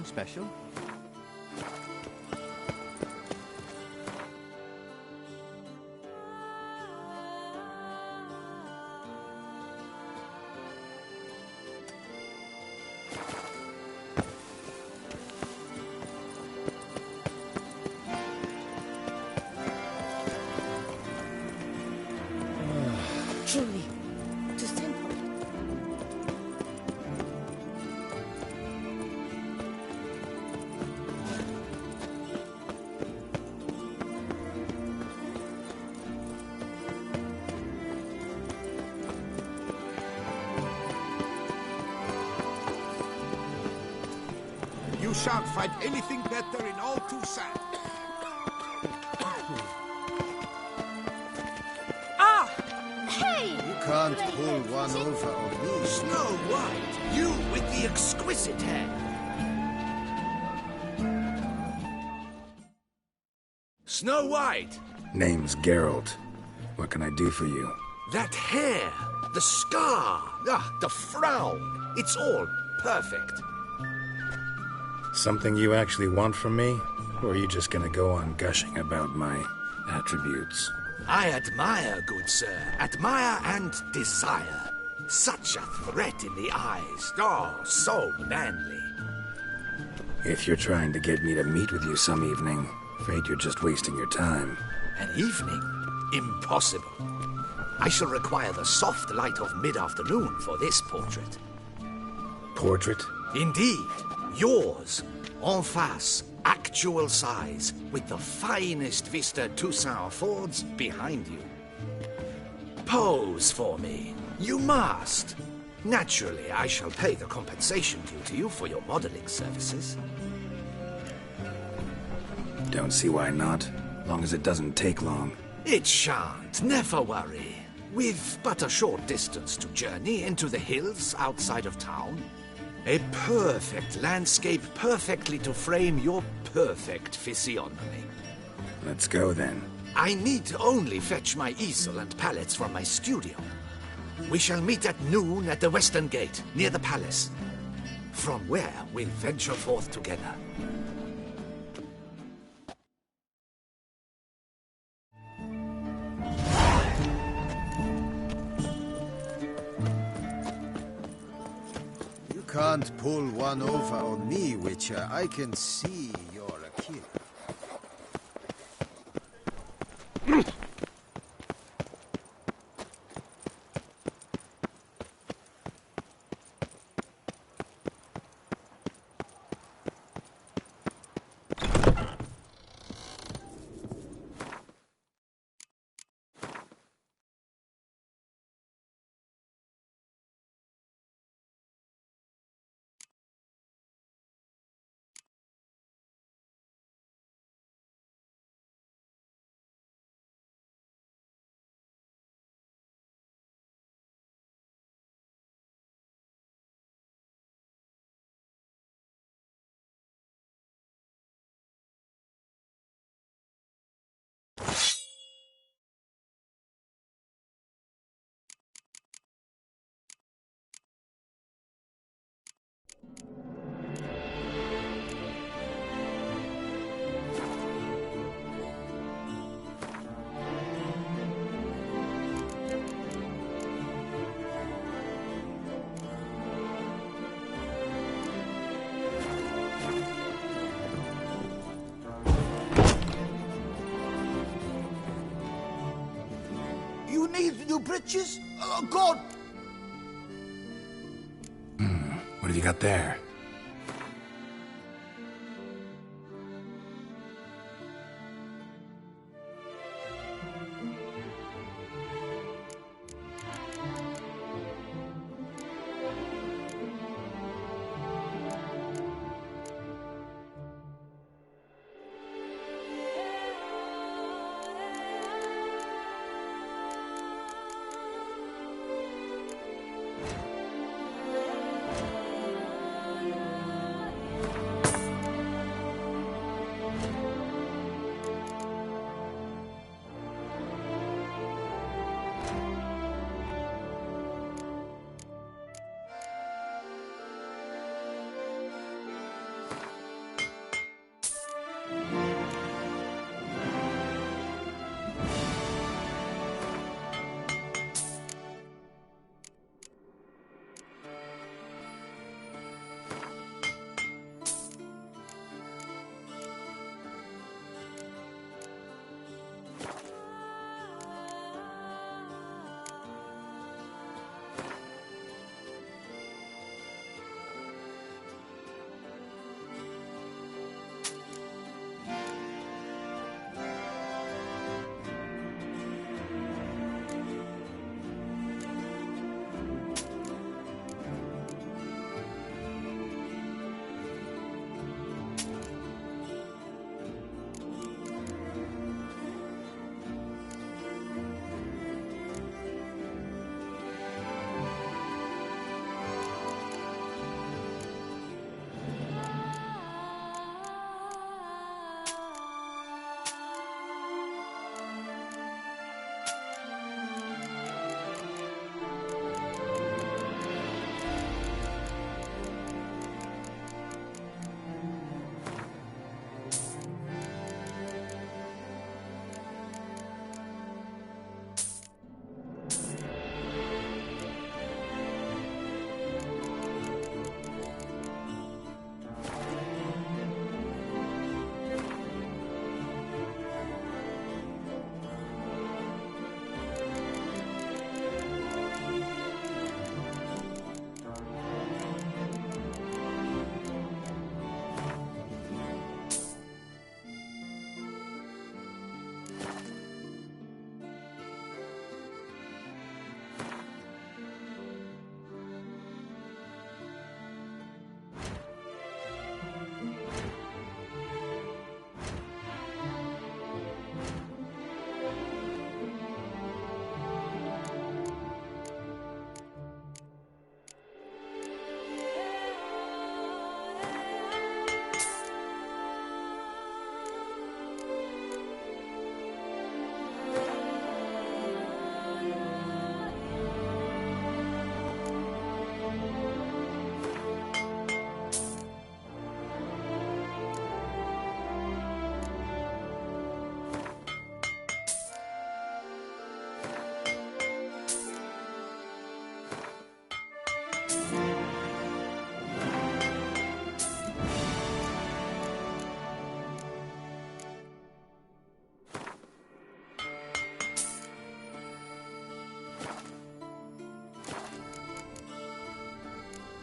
Anything special? Truly, to simple. You shan't find anything better in all Toussaint. You can't pull one over on me. Snow White, you with the exquisite hair. Snow White! Name's Geralt. What can I do for you? That hair, the scar, the frown, it's all perfect. Something you actually want from me? Or are you just gonna go on gushing about my attributes? I admire, good sir. Admire and desire. Such a threat in the eyes. Oh, so manly. If you're trying to get me to meet with you some evening, afraid you're just wasting your time. An evening? Impossible. I shall require the soft light of mid-afternoon for this portrait. Portrait? Indeed. Yours. En face. Actual size. With the finest vista Toussaint affords behind you. Pose for me. You must. Naturally, I shall pay the compensation due to you for your modeling services. Don't see why not. Long as it doesn't take long. It shan't. Never worry. With but a short distance to journey into the hills outside of town. A perfect landscape perfectly to frame your perfect physiognomy. Let's go then. I need only fetch my easel and palettes from my studio. We shall meet at noon at the western gate, near the palace. From where we'll venture forth together. You can't pull one over on me, Witcher. I can see you're a killer. You need new breeches? Oh, God! What have you got there?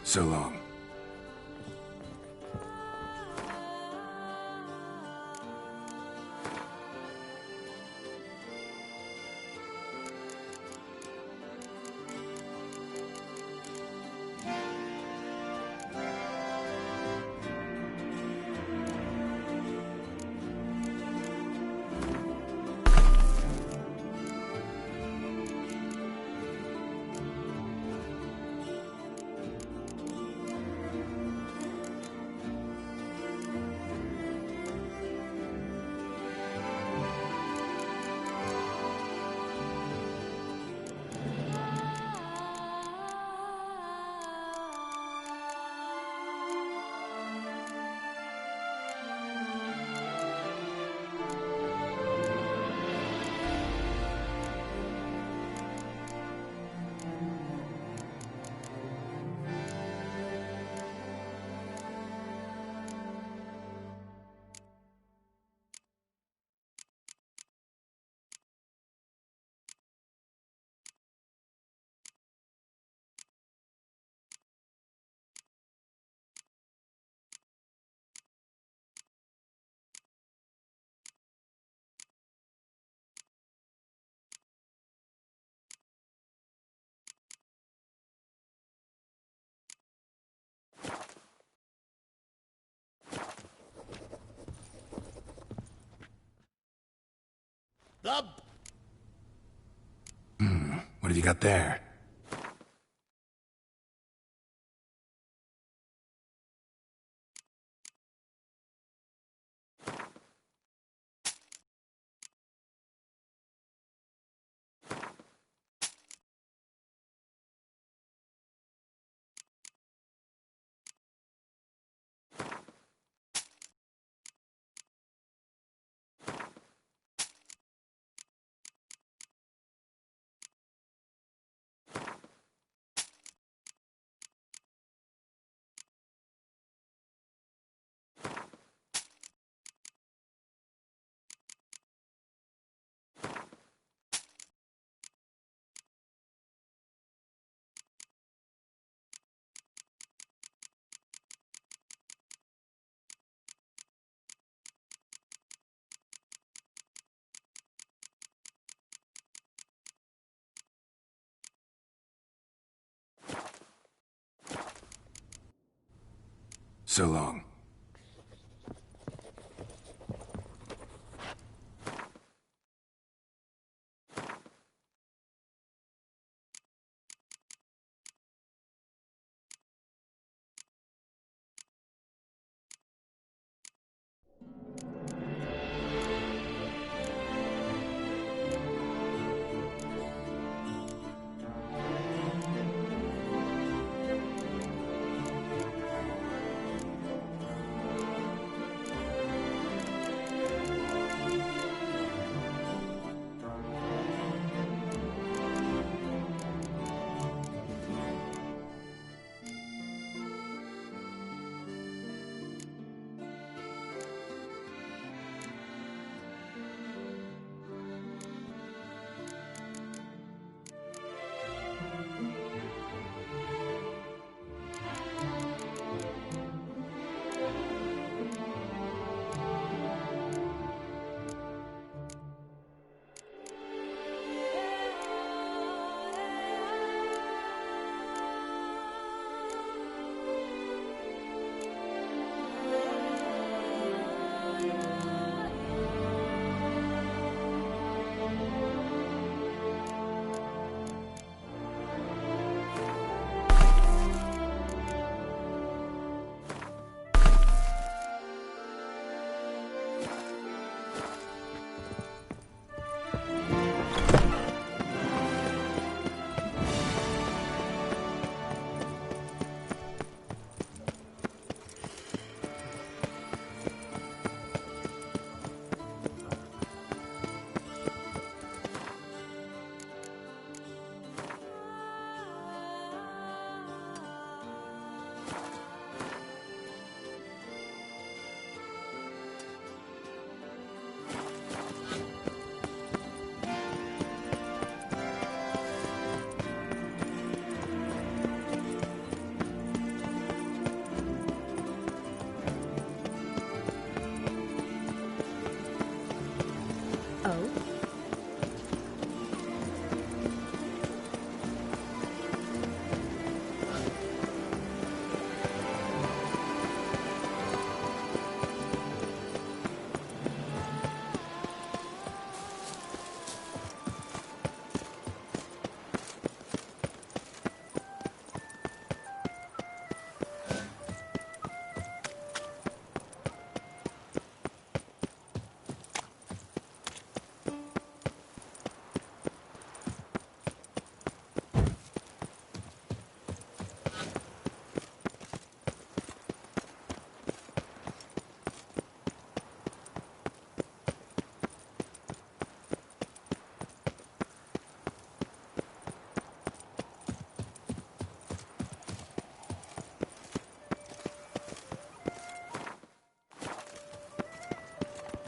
So long. Blub! What have you got there? So long.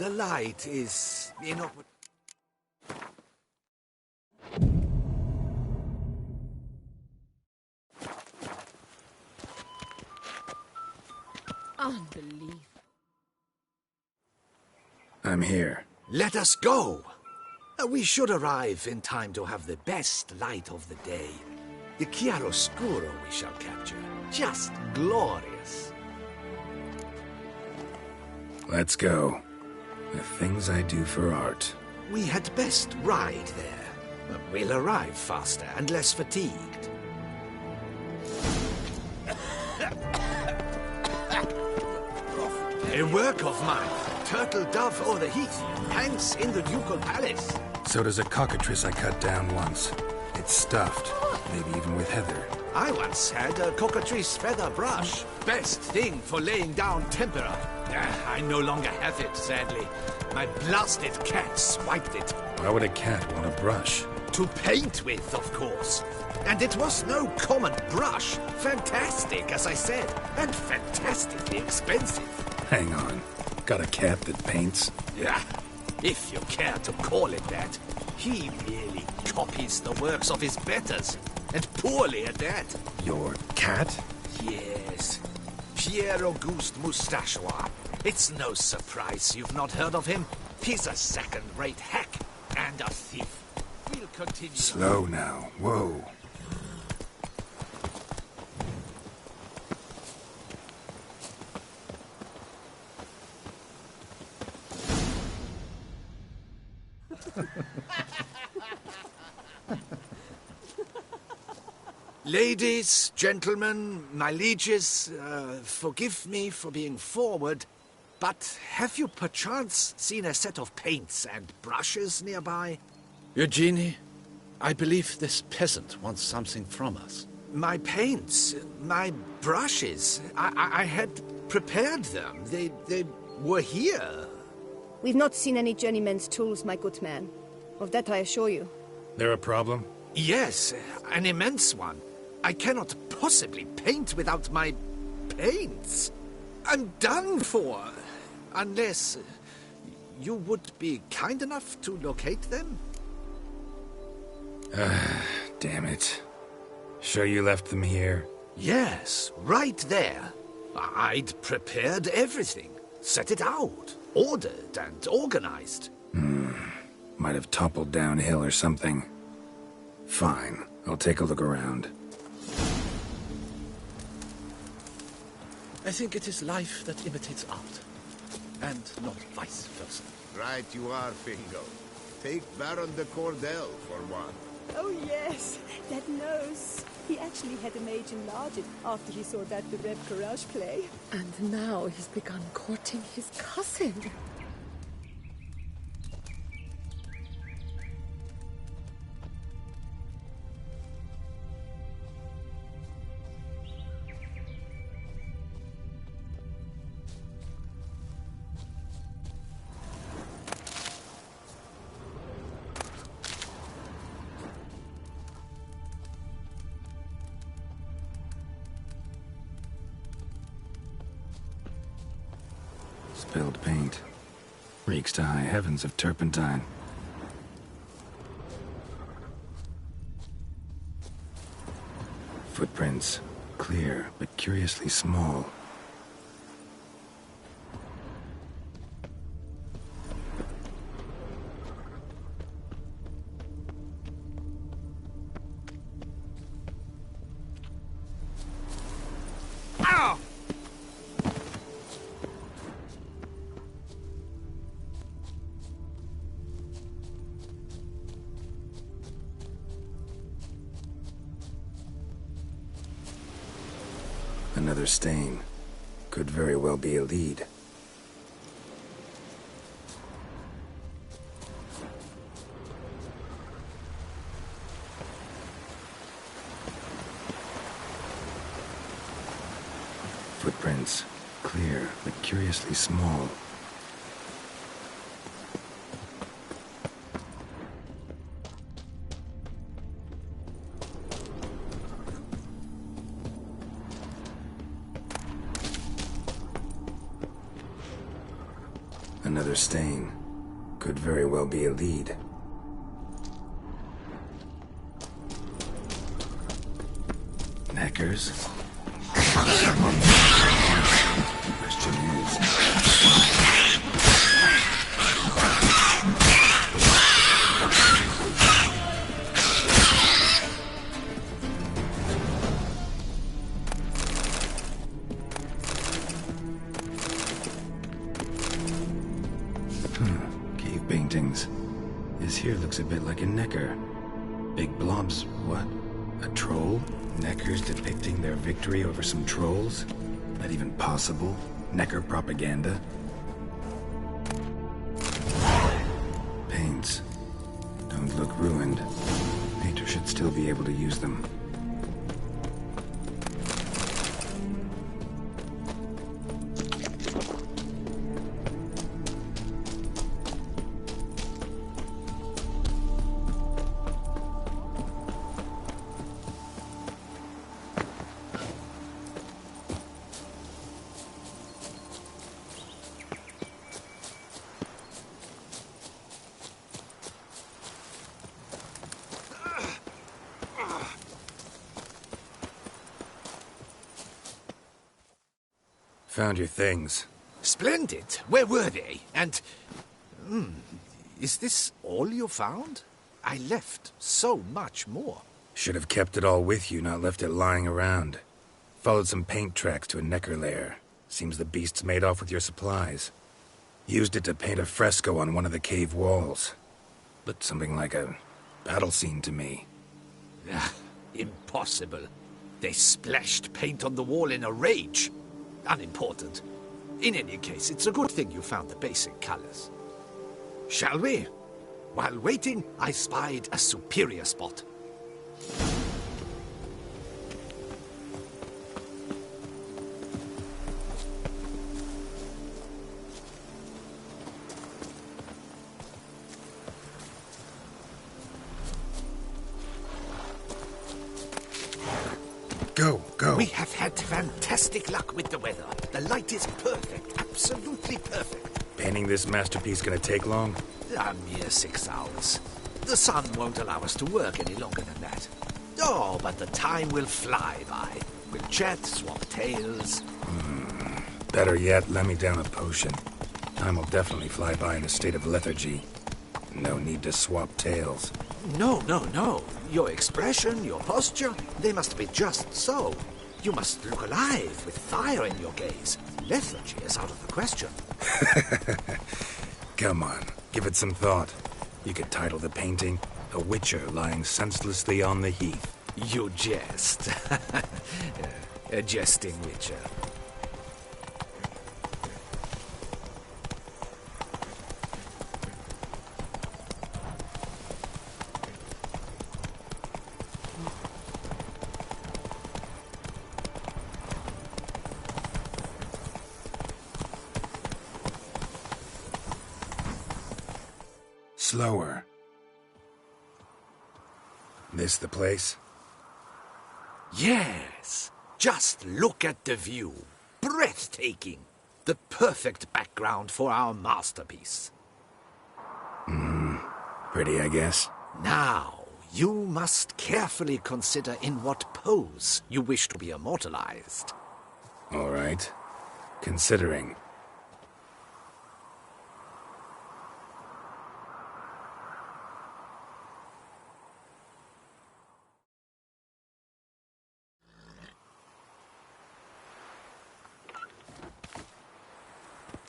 The light is inoperable. Unbelievable. I'm here. Let us go! We should arrive in time to have the best light of the day. The chiaroscuro we shall capture. Just glorious. Let's go. The things I do for art. We had best ride there. We'll arrive faster and less fatigued. A work of mine, turtle dove o'er the heath, hangs in the ducal palace. So does a cockatrice I cut down once. It's stuffed, maybe even with heather. I once had a cockatrice feather brush. Best thing for laying down tempera. I no longer have it, sadly. My blasted cat swiped it. Why would a cat want a brush? To paint with, of course. And it was no common brush. Fantastic, as I said, and fantastically expensive. Hang on. Got a cat that paints? Yeah, if you care to call it that. He merely copies the works of his betters, and poorly at that. Your cat? Yes. Pierre Auguste Moustachois. It's no surprise you've not heard of him. He's a second-rate hack and a thief. We'll continue. Slow now. Whoa. Ladies, gentlemen, my lieges, forgive me for being forward, but have you perchance seen a set of paints and brushes nearby? Eugenie, I believe this peasant wants something from us. My paints, my brushes, I had prepared them. They were here. We've not seen any journeyman's tools, my good man. Of that I assure you. There a problem? Yes, an immense one. I cannot possibly paint without my paints. I'm done for. Unless you would be kind enough to locate them? Damn it. Sure you left them here? Yes, right there. I'd prepared everything. Set it out. Ordered and organized. Might have toppled downhill or something. Fine. I'll take a look around. I think it is life that imitates art, and not vice versa. Right you are, Fingo. Take Baron de Cordel for one. Oh yes, that nose. He actually had a mage enlarge it after he saw that the Reb Courage play. And now he's begun courting his cousin. Spilled paint. Reeks to high heavens of turpentine. Footprints. Clear, but curiously small. Another stain. Could very well be a lead. Footprints. Clear, but curiously small. Another stain. Could very well be a lead. Knackers? Question is... Cave paintings. This here looks a bit like a necker. Big blobs, what? A troll? Neckers depicting their victory over some trolls? That even possible? Necker propaganda? Paints. Don't look ruined. Painter should still be able to use them. Found your things. Splendid. Where were they? And... is this all you found? I left so much more. Should have kept it all with you, not left it lying around. Followed some paint tracks to a necker lair. Seems the beast's made off with your supplies. Used it to paint a fresco on one of the cave walls. Looked something like a battle scene to me. Impossible. They splashed paint on the wall in a rage. Unimportant. In any case, it's a good thing you found the basic colors. Shall we? While waiting, I spied a superior spot. Go. We have had fantastic luck with the weather. The light is perfect, absolutely perfect. Painting this masterpiece gonna take long? A mere 6 hours. The sun won't allow us to work any longer than that. Oh, but the time will fly by. We'll chat, swap tales. Better yet, let me down a potion. Time will definitely fly by in a state of lethargy. No need to swap tales. No. Your expression, your posture, they must be just so. You must look alive with fire in your gaze. Lethargy is out of the question. Come on, give it some thought. You could title the painting, A Witcher Lying Senselessly on the Heath. You jest. A jesting witcher. Slower. This the place? Yes. Just look at the view. Breathtaking. The perfect background for our masterpiece. Pretty, I guess. Now, you must carefully consider in what pose you wish to be immortalized. All right. Considering.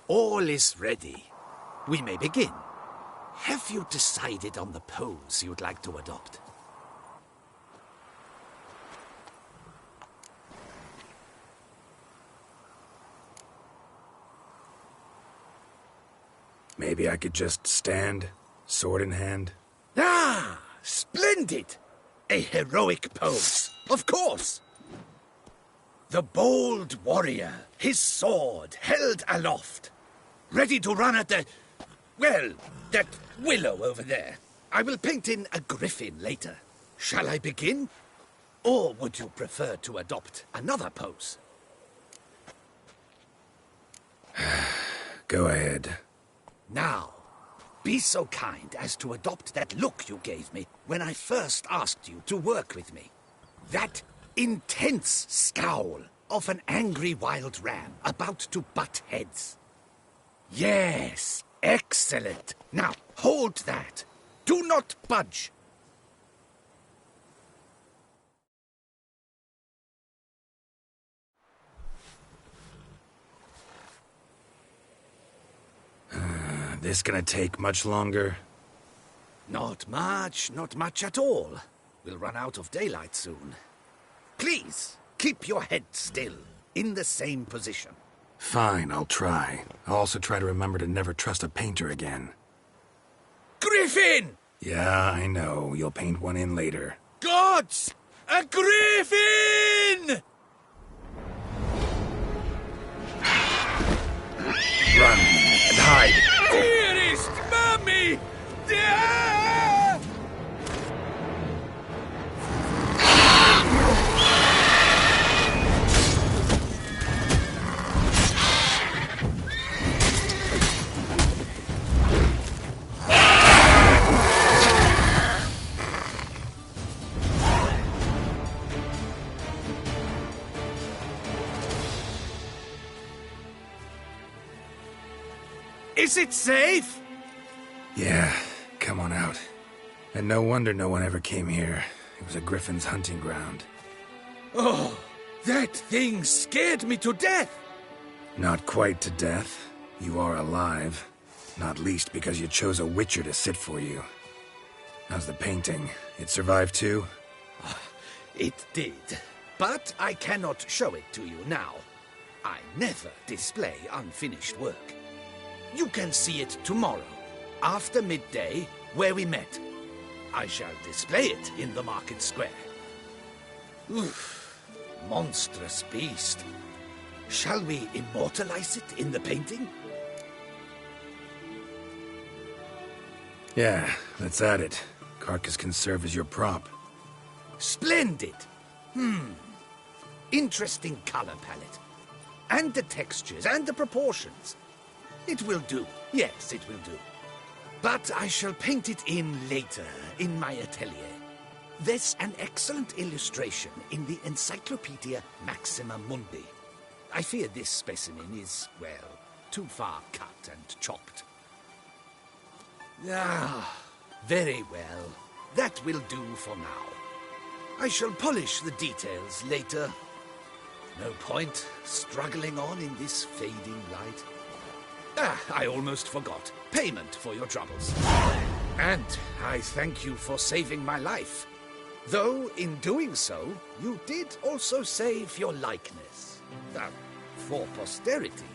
All is ready. We may begin. Have you decided on the pose you'd like to adopt? Maybe I could just stand, sword in hand. Ah, splendid! A heroic pose, of course. The bold warrior, his sword held aloft, ready to run at that willow over there. I will paint in a griffin later. Shall I begin? Or would you prefer to adopt another pose? Go ahead. Now, be so kind as to adopt that look you gave me when I first asked you to work with me. That intense scowl of an angry wild ram about to butt heads. Yes, excellent. Now, hold that. Do not budge. This gonna take much longer? Not much at all. We'll run out of daylight soon. Please, keep your head still, in the same position. Fine, I'll try. I'll also try to remember to never trust a painter again. Griffin! Yeah, I know. You'll paint one in later. Gods! A griffin! Run and hide! Dearest Mummy! Is it safe? Yeah, come on out. And no wonder no one ever came here. It was a griffin's hunting ground. Oh, that thing scared me to death. Not quite to death. You are alive. Not least because you chose a witcher to sit for you. How's the painting? It survived too? It did. But I cannot show it to you now. I never display unfinished work. You can see it tomorrow, after midday, where we met. I shall display it in the market square. Oof, monstrous beast. Shall we immortalize it in the painting? Yeah, let's add it. Carcass can serve as your prop. Splendid! Interesting color palette. And the textures and the proportions. It will do. Yes, it will do. But I shall paint it in later, in my atelier. There's an excellent illustration in the Encyclopedia Maxima Mundi. I fear this specimen is, well, too far cut and chopped. Ah, very well. That will do for now. I shall polish the details later. No point struggling on in this fading light. I almost forgot. Payment for your troubles. And I thank you for saving my life. Though, in doing so, you did also save your likeness. For posterity.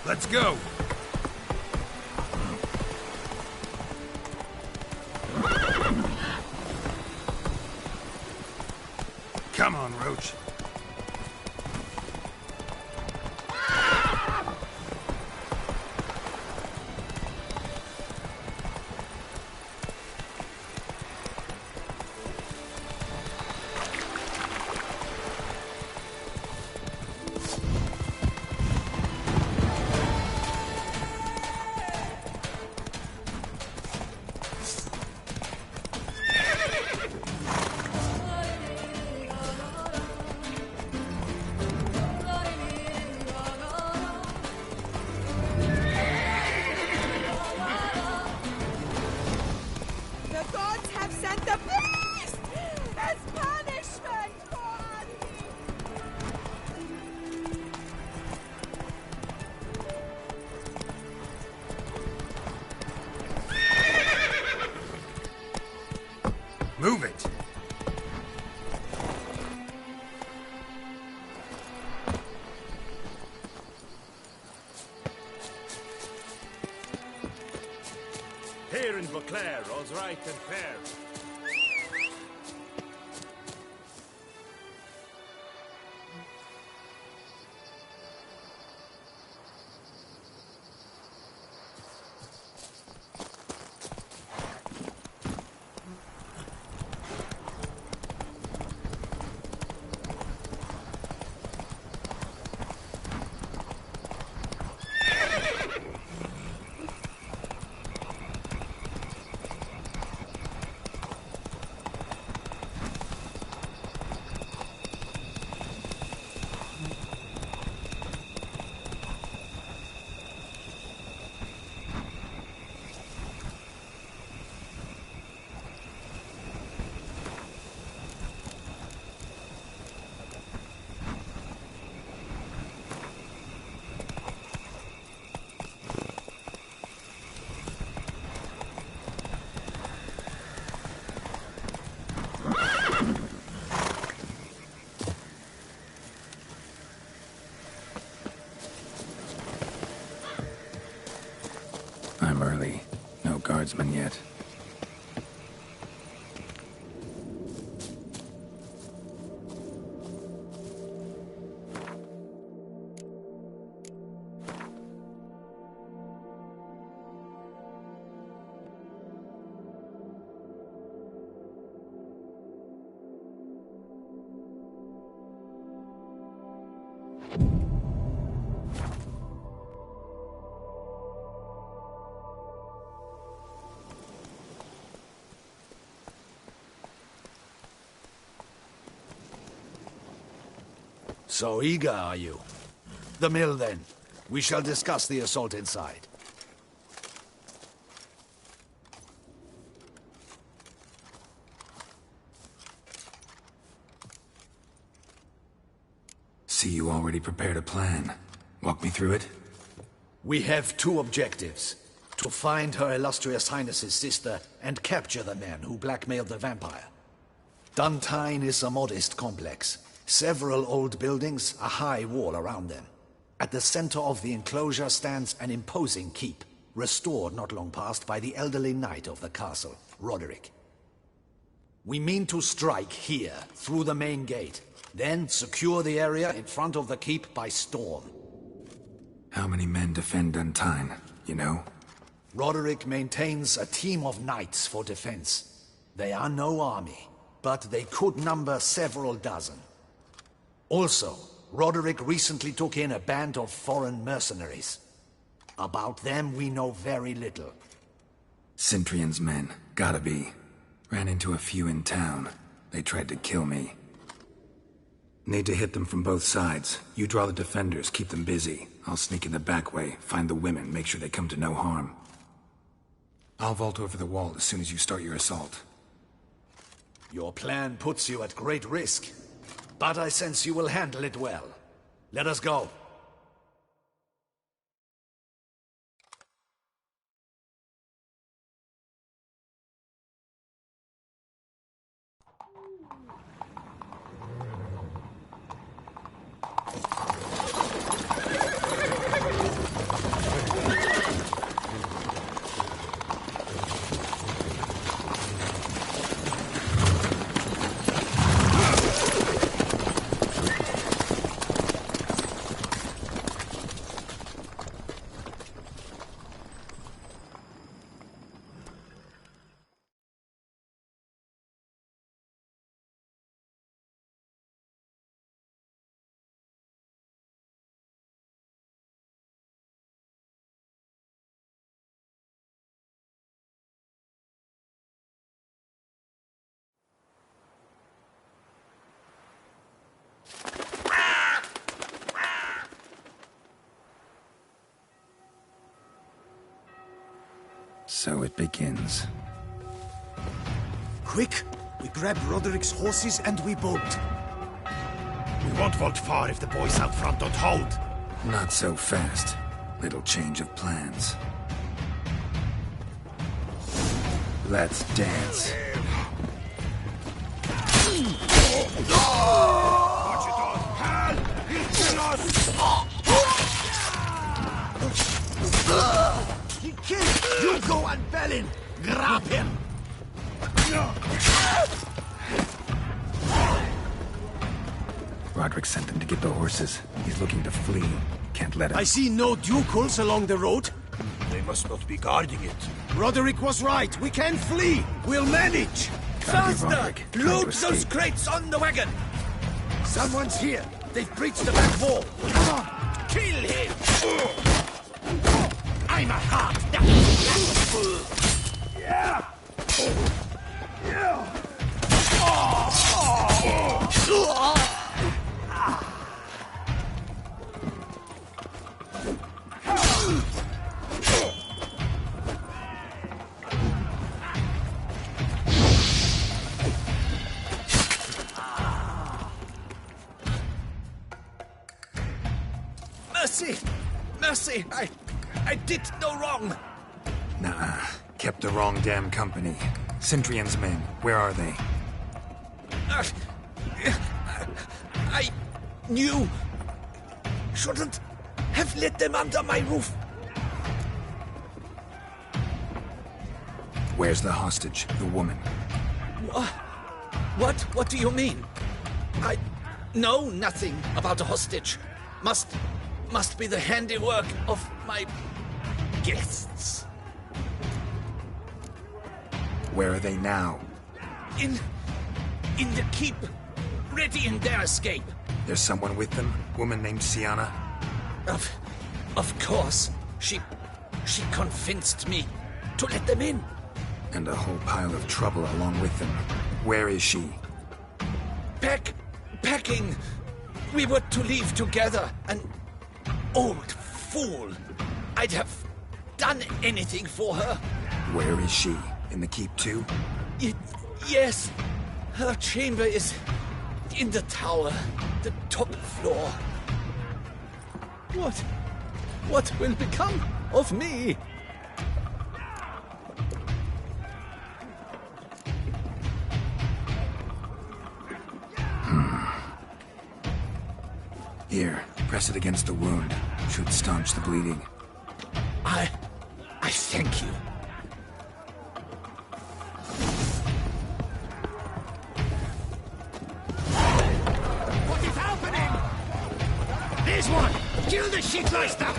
Let's go! Come on, Roach. The gods have sent the beast as punishment for Move it! Here in Beauclair, all's right and fair. I'm early. No guardsmen yet. So eager, are you? The mill, then. We shall discuss the assault inside. See, you already prepared a plan. Walk me through it? We have two objectives. To find Her Illustrious Highness's sister and capture the men who blackmailed the vampire. Duntine is a modest complex. Several old buildings, a high wall around them. At the center of the enclosure stands an imposing keep, restored not long past by the elderly knight of the castle, Roderick. We mean to strike here, through the main gate, then secure the area in front of the keep by storm. How many men defend Duntine, you know? Roderick maintains a team of knights for defense. They are no army. but they could number several dozen. Also, Roderick recently took in a band of foreign mercenaries. About them, we know very little. Cintrian's men, gotta be. Ran into a few in town. They tried to kill me. Need to hit them from both sides. You draw the defenders, keep them busy. I'll sneak in the back way, find the women, make sure they come to no harm. I'll vault over the wall as soon as you start your assault. Your plan puts you at great risk, but I sense you will handle it well. Let us go. So it begins. Quick! We grab Roderick's horses and we bolt. We won't vault far if the boys out front don't hold. Not so fast. Little change of plans. Let's dance. He killed! You go and Belin! Grab him! Roderick sent them to get the horses. He's looking to flee. Can't let him. I see no ducals along the road. They must not be guarding it. Roderick was right. We can flee. We'll manage. Faster! Load those crates on the wagon! Someone's here. They've breached the back wall. Come on! Kill him! I'm a heart. Yeah! Yeah! Mercy! Mercy! I did no wrong! Nah, kept the wrong damn company. Cintrian's men, where are they? I knew... shouldn't have let them under my roof. Where's the hostage, the woman? What do you mean? I know nothing about a hostage. Must be the handiwork of my guests. Where are they now? In the keep, ready in their escape. There's someone with them? Woman named Sienna? Of course. She convinced me to let them in. And a whole pile of trouble along with them. Where is she? Packing. We were to leave together. An old fool. I'd have done anything for her. Where is she? In the keep too? Yes. Her chamber is in the tower, the top floor. What will become of me? Here, press it against the wound. Should staunch the bleeding. I thank you. What is happening? There's one! Kill the shitmeister!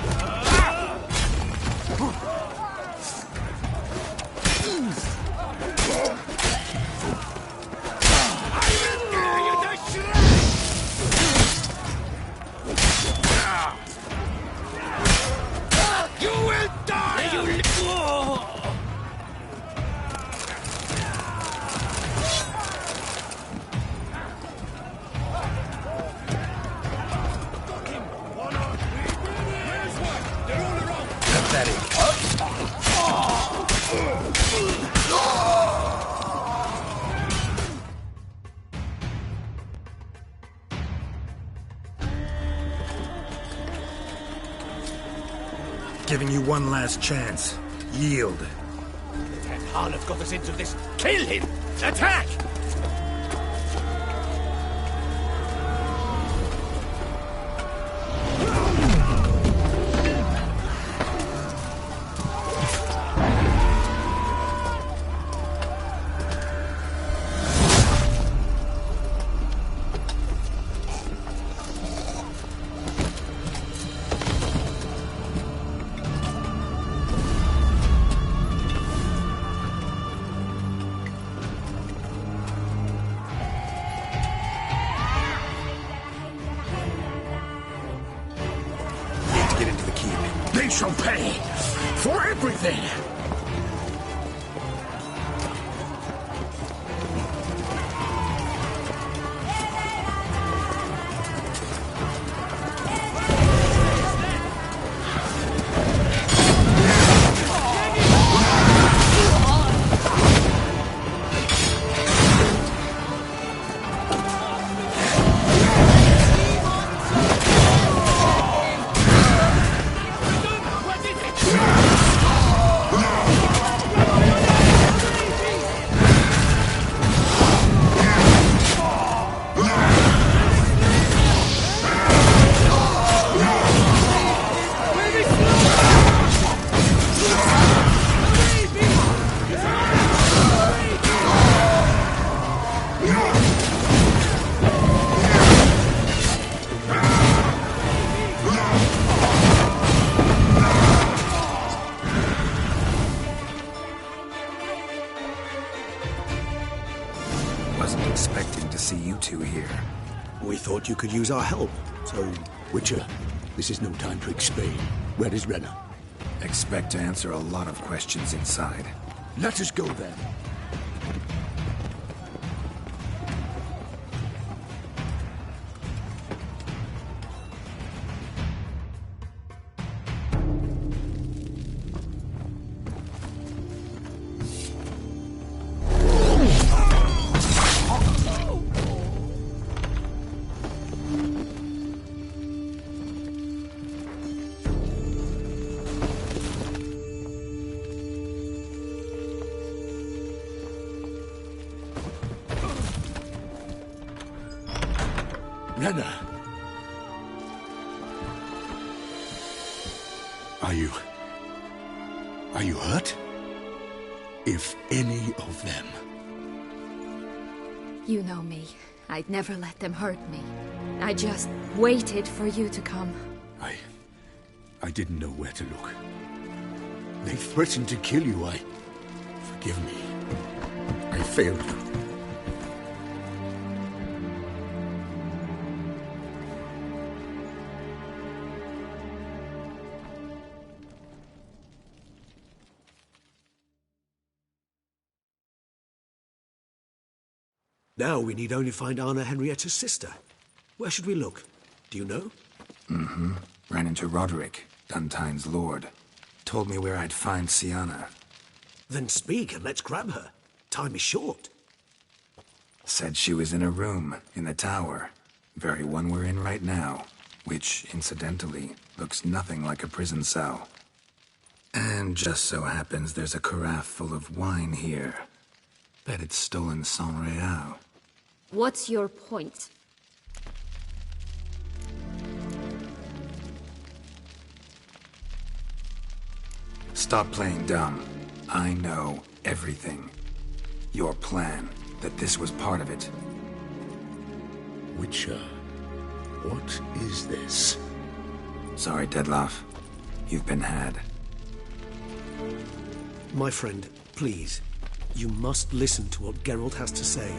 Giving you one last chance. Yield. Ted Harleth got us into this. Kill him! Attack! They shall pay for everything! Wasn't expecting to see you two here. We thought you could use our help, so... Witcher, this is no time to explain. Where is Renna? Expect to answer a lot of questions inside. Let us go then. Renna! Are you hurt? If any of them... You know me. I'd never let them hurt me. I just waited for you to come. I didn't know where to look. They threatened to kill you. Forgive me. I failed you. Now we need only find Anna Henrietta's sister. Where should we look? Do you know? Ran into Roderick, Duntine's lord. Told me where I'd find Sienna. Then speak and let's grab her. Time is short. Said she was in a room in the tower. Very one we're in right now. Which, incidentally, looks nothing like a prison cell. And just so happens there's a carafe full of wine here. Bet it's stolen San Real. What's your point? Stop playing dumb. I know everything. Your plan, that this was part of it. Witcher, what is this? Sorry, Dettlaff. You've been had. My friend, please. You must listen to what Geralt has to say.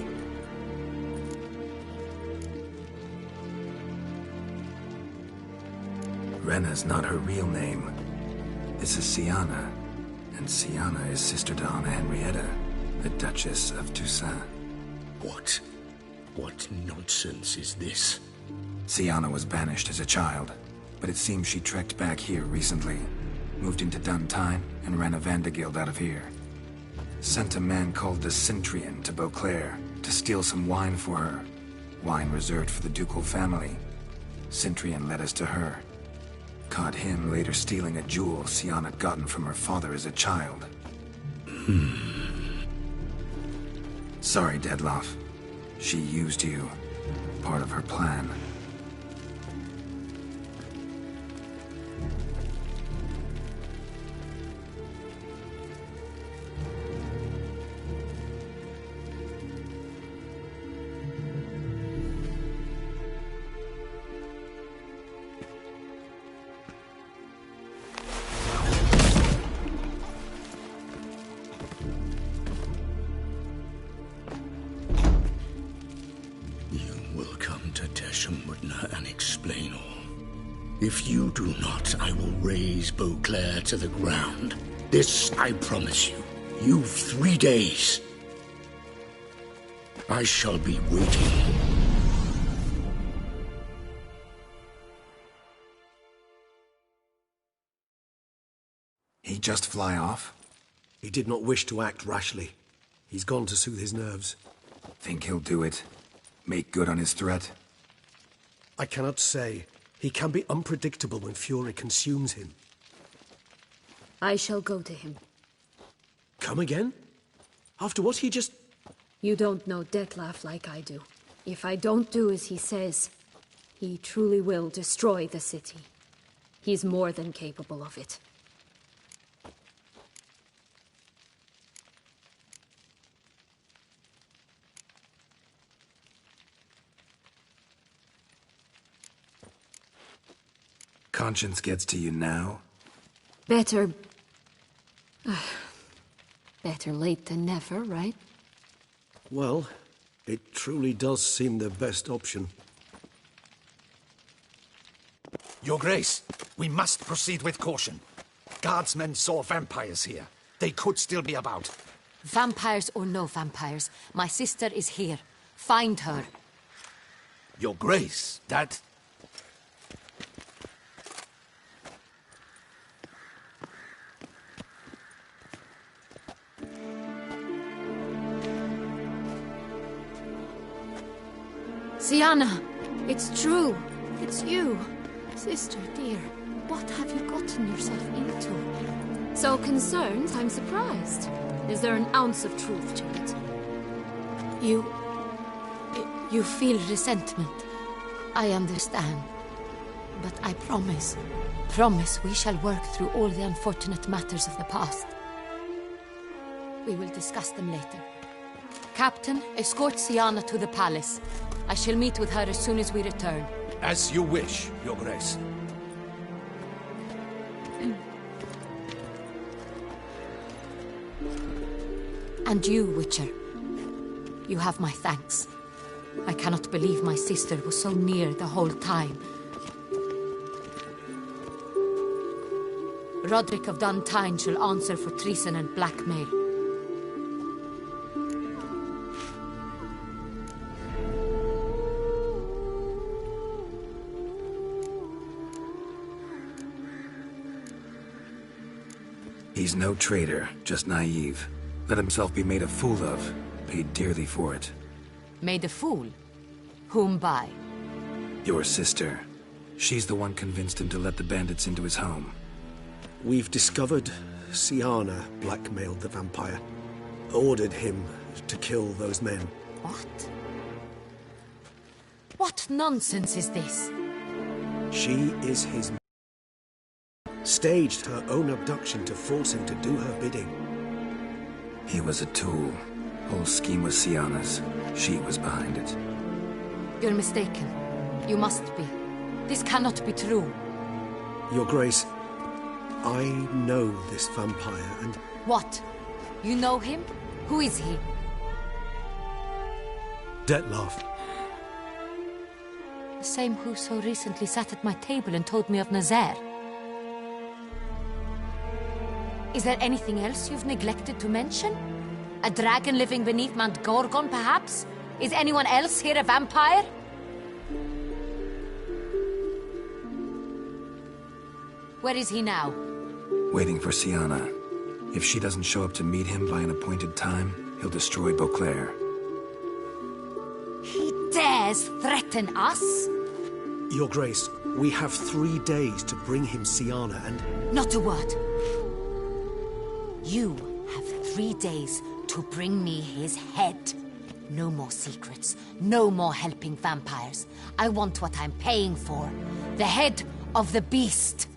Renna's not her real name. This is Sienna. And Sienna is sister to Anna Henrietta, the Duchess of Toussaint. What nonsense is this? Sienna was banished as a child, but it seems she trekked back here recently. Moved into Duntine and ran a Vandergild out of here. Sent a man called the Cintrian to Beauclair to steal some wine for her. Wine reserved for the ducal family. Cintrian led us to her. Caught him later stealing a jewel Sian had gotten from her father as a child. Sorry, Dettlaff. She used you. Part of her plan. And explain all. If you do not, I will raise Beauclair to the ground. This I promise you. You've 3 days. I shall be waiting. He just fly off? He did not wish to act rashly. He's gone to soothe his nerves. Think he'll do it? Make good on his threat? I cannot say. He can be unpredictable when fury consumes him. I shall go to him. Come again? After what he just... You don't know Dettlaff like I do. If I don't do as he says, he truly will destroy the city. He's more than capable of it. Conscience gets to you now? Better... better late than never, right? Well, it truly does seem the best option. Your Grace, we must proceed with caution. Guardsmen saw vampires here. They could still be about. Vampires or no vampires, my sister is here. Find her. Your Grace, that... Siana, it's true. It's you. Sister, dear, what have you gotten yourself into? So concerned, I'm surprised. Is there an ounce of truth to it? You feel resentment. I understand. But I promise we shall work through all the unfortunate matters of the past. We will discuss them later. Captain, escort Siana to the palace. I shall meet with her as soon as we return. As you wish, Your Grace. And you, Witcher. You have my thanks. I cannot believe my sister was so near the whole time. Roderick of Duntine shall answer for treason and blackmail. He's no traitor, just naive. Let himself be made a fool of, paid dearly for it. Made a fool? Whom by? Your sister. She's the one convinced him to let the bandits into his home. We've discovered Siana blackmailed the vampire. Ordered him to kill those men. What? What nonsense is this? She is his... Staged her own abduction to force him to do her bidding. He was a tool. Whole scheme was Siana's. She was behind it. You're mistaken. You must be. This cannot be true. Your Grace, I know this vampire and... What? You know him? Who is he? Dettlaff. The same who so recently sat at my table and told me of Nazaire. Is there anything else you've neglected to mention? A dragon living beneath Mount Gorgon, perhaps? Is anyone else here a vampire? Where is he now? Waiting for Siana. If she doesn't show up to meet him by an appointed time, he'll destroy Beauclair. He dares threaten us? Your Grace, we have 3 days to bring him Siana and... Not a word. You have 3 days to bring me his head. No more secrets. No more helping vampires. I want what I'm paying for. The head of the beast.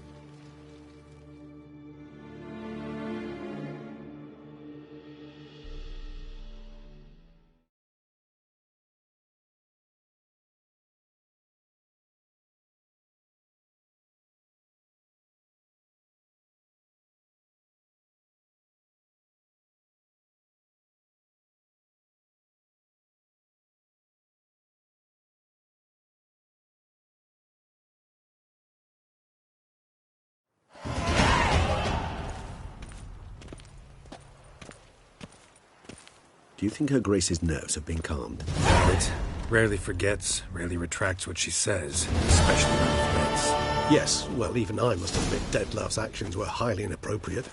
Do you think Her Grace's nerves have been calmed? It rarely forgets, rarely retracts what she says, especially when threats. Yes, well, even I must admit Detlef's actions were highly inappropriate.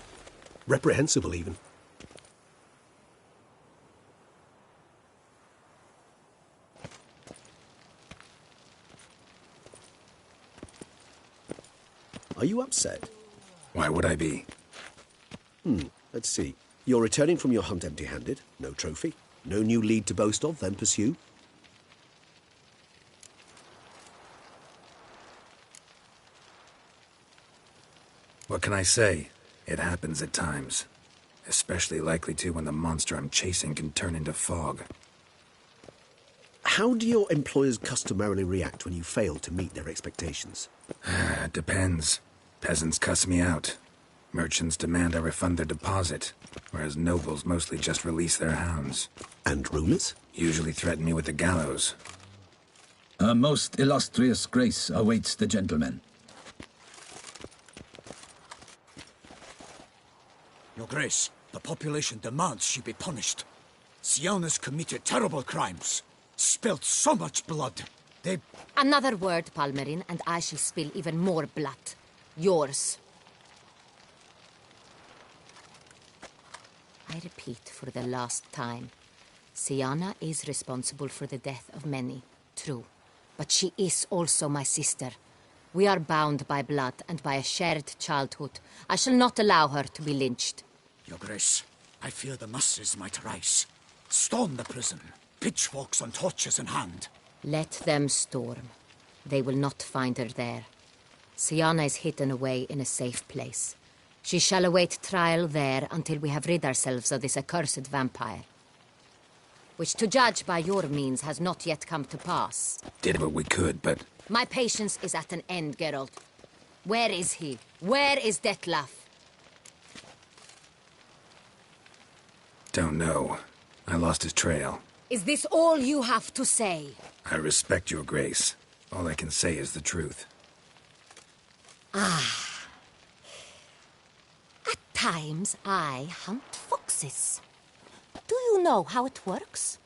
Reprehensible, even. Are you upset? Why would I be? Let's see. You're returning from your hunt empty-handed. No trophy. No new lead to boast of, then pursue. What can I say? It happens at times. Especially likely to when the monster I'm chasing can turn into fog. How do your employers customarily react when you fail to meet their expectations? It depends. Peasants cuss me out. Merchants demand I refund their deposit, whereas nobles mostly just release their hounds. And rulers? Usually threaten me with the gallows. A most illustrious grace awaits the gentleman. Your Grace, the population demands she be punished. Siana's committed terrible crimes. Spilt so much blood. They... Another word, Palmerin, and I shall spill even more blood. Yours. I repeat for the last time. Siana is responsible for the death of many, true. But she is also my sister. We are bound by blood and by a shared childhood. I shall not allow her to be lynched. Your Grace, I fear the masses might rise. Storm the prison, pitchforks and torches in hand. Let them storm. They will not find her there. Siana is hidden away in a safe place. She shall await trial there until we have rid ourselves of this accursed vampire. Which, to judge by your means, has not yet come to pass. Did what we could, but... My patience is at an end, Geralt. Where is he? Where is Detlef? Don't know. I lost his trail. Is this all you have to say? I respect your grace. All I can say is the truth. Ah. At times, I hunt foxes. Do you know how it works?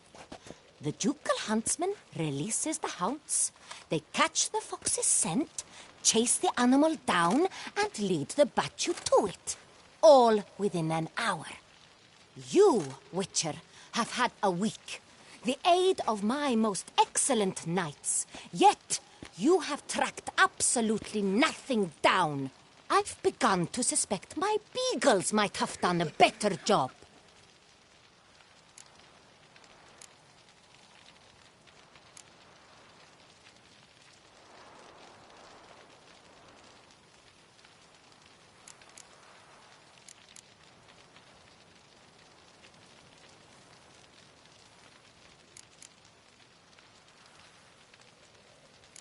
The ducal huntsman releases the hounds. They catch the fox's scent, chase the animal down, and lead the Batu to it. All within an hour. You, Witcher, have had a week. The aid of my most excellent knights. Yet, you have tracked absolutely nothing down. I've begun to suspect my beagles might have done a better job.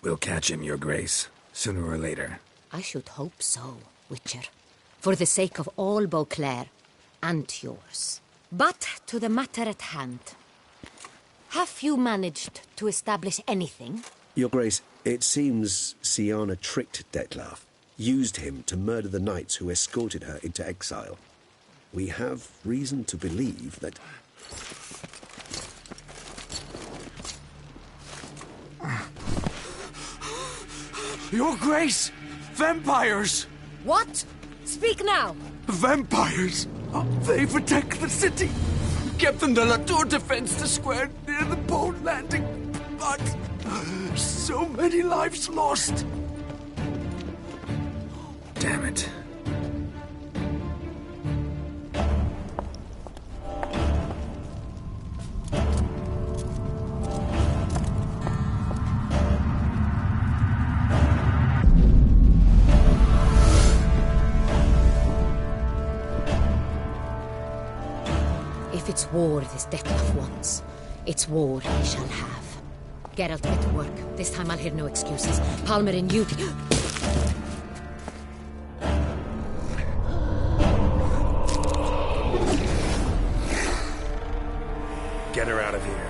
We'll catch him, your grace, sooner or later. I should hope so, Witcher. For the sake of all Beauclair, and yours. But to the matter at hand. Have you managed to establish anything? Your Grace, it seems Siana tricked Detlef, used him to murder the knights who escorted her into exile. We have reason to believe that... Your Grace! Vampires! What? Speak now! Vampires! They protect the city! Captain de la Tour defends the square near the boat landing, but... So many lives lost. Damn it. If it's war this Dettlaff wants, it's war he shall have. Geralt, get to work. This time I'll hear no excuses. Palmer and you... Get her out of here.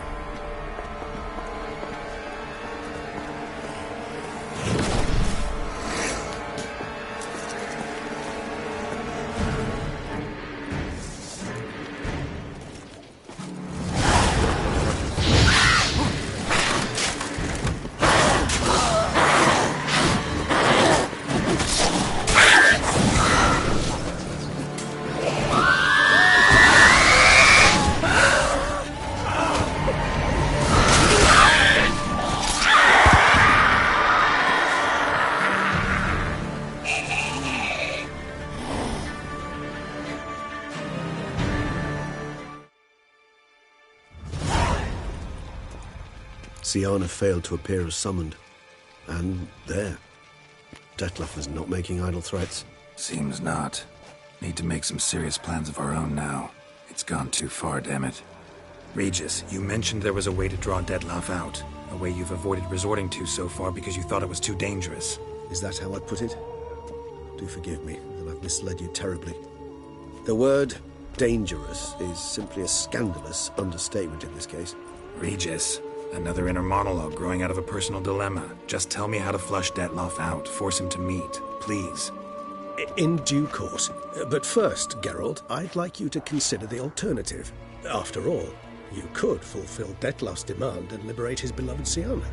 Siana failed to appear as summoned. And there. Dettlaff is not making idle threats. Seems not. Need to make some serious plans of our own now. It's gone too far, damn it. Regis, you mentioned there was a way to draw Dettlaff out. A way you've avoided resorting to so far because you thought it was too dangerous. Is that how I put it? Do forgive me that I've misled you terribly. The word dangerous is simply a scandalous understatement in this case. Regis, another inner monologue growing out of a personal dilemma. Just tell me how to flush Dettlaff out. Force him to meet, please. In due course. But first, Geralt, I'd like you to consider the alternative. After all, you could fulfill Dettlaff's demand and liberate his beloved Siana.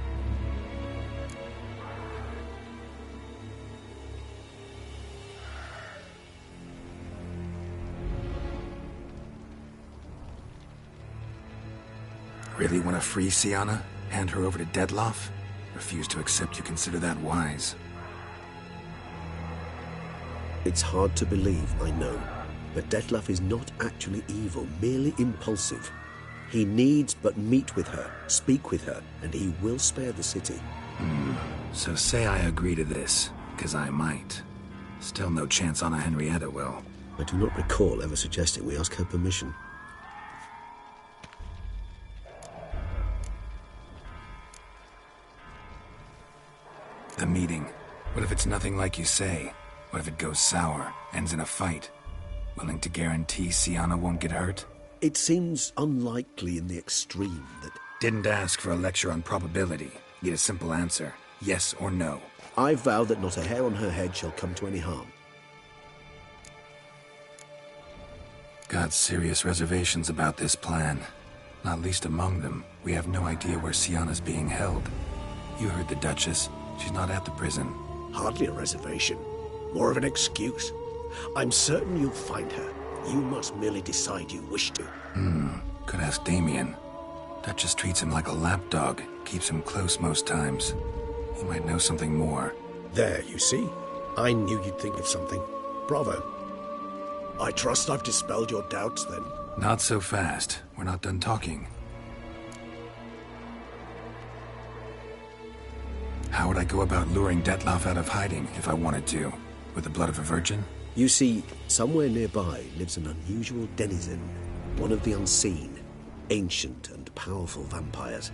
Really want to free Siana? Hand her over to Dettlaff? Refuse to accept you consider that wise. It's hard to believe, I know, but Dettlaff is not actually evil, merely impulsive. He needs but meet with her, speak with her, and he will spare the city. So say I agree to this, because I might. Still no chance Anna Henrietta will. I do not recall ever suggesting we ask her permission. The meeting. What if it's nothing like you say? What if it goes sour, ends in a fight? Willing to guarantee Siana won't get hurt? It seems unlikely in the extreme that... Didn't ask for a lecture on probability. Need a simple answer. Yes or no. I vow that not a hair on her head shall come to any harm. Got serious reservations about this plan. Not least among them, we have no idea where Siana's being held. You heard the Duchess. She's not at the prison. Hardly a reservation. More of an excuse. I'm certain you'll find her. You must merely decide you wish to. Could ask Damien. Duchess treats him like a lapdog. Keeps him close most times. He might know something more. There, you see? I knew you'd think of something. Bravo. I trust I've dispelled your doubts, then. Not so fast. We're not done talking. How would I go about luring Dettlaff out of hiding if I wanted to? With the blood of a virgin? You see, somewhere nearby lives an unusual denizen. One of the unseen, ancient and powerful vampires.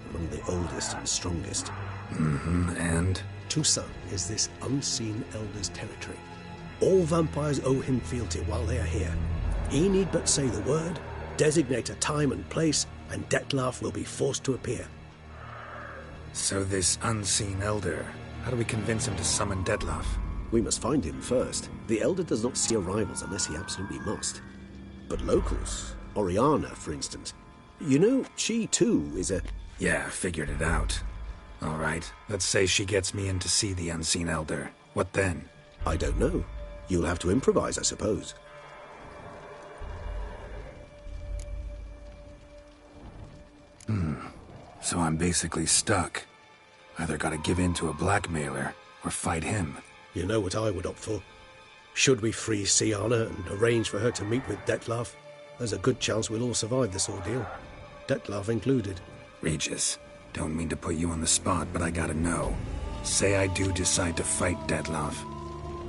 Among the oldest and strongest. And? Toussaint is this unseen elder's territory. All vampires owe him fealty while they are here. He need but say the word, designate a time and place, and Dettlaff will be forced to appear. So this unseen elder, how do we convince him to summon Dettlaff? We must find him first. The elder does not see arrivals unless he absolutely must. But locals, Oriana, for instance. You know, she too is a... Yeah, figured it out. All right, let's say she gets me in to see the unseen elder. What then? I don't know. You'll have to improvise, I suppose. So I'm basically stuck. Either gotta give in to a blackmailer, or fight him. You know what I would opt for. Should we free Siana and arrange for her to meet with Dettlaff, there's a good chance we'll all survive this ordeal. Dettlaff included. Regis, don't mean to put you on the spot, but I gotta know. Say I do decide to fight Dettlaff.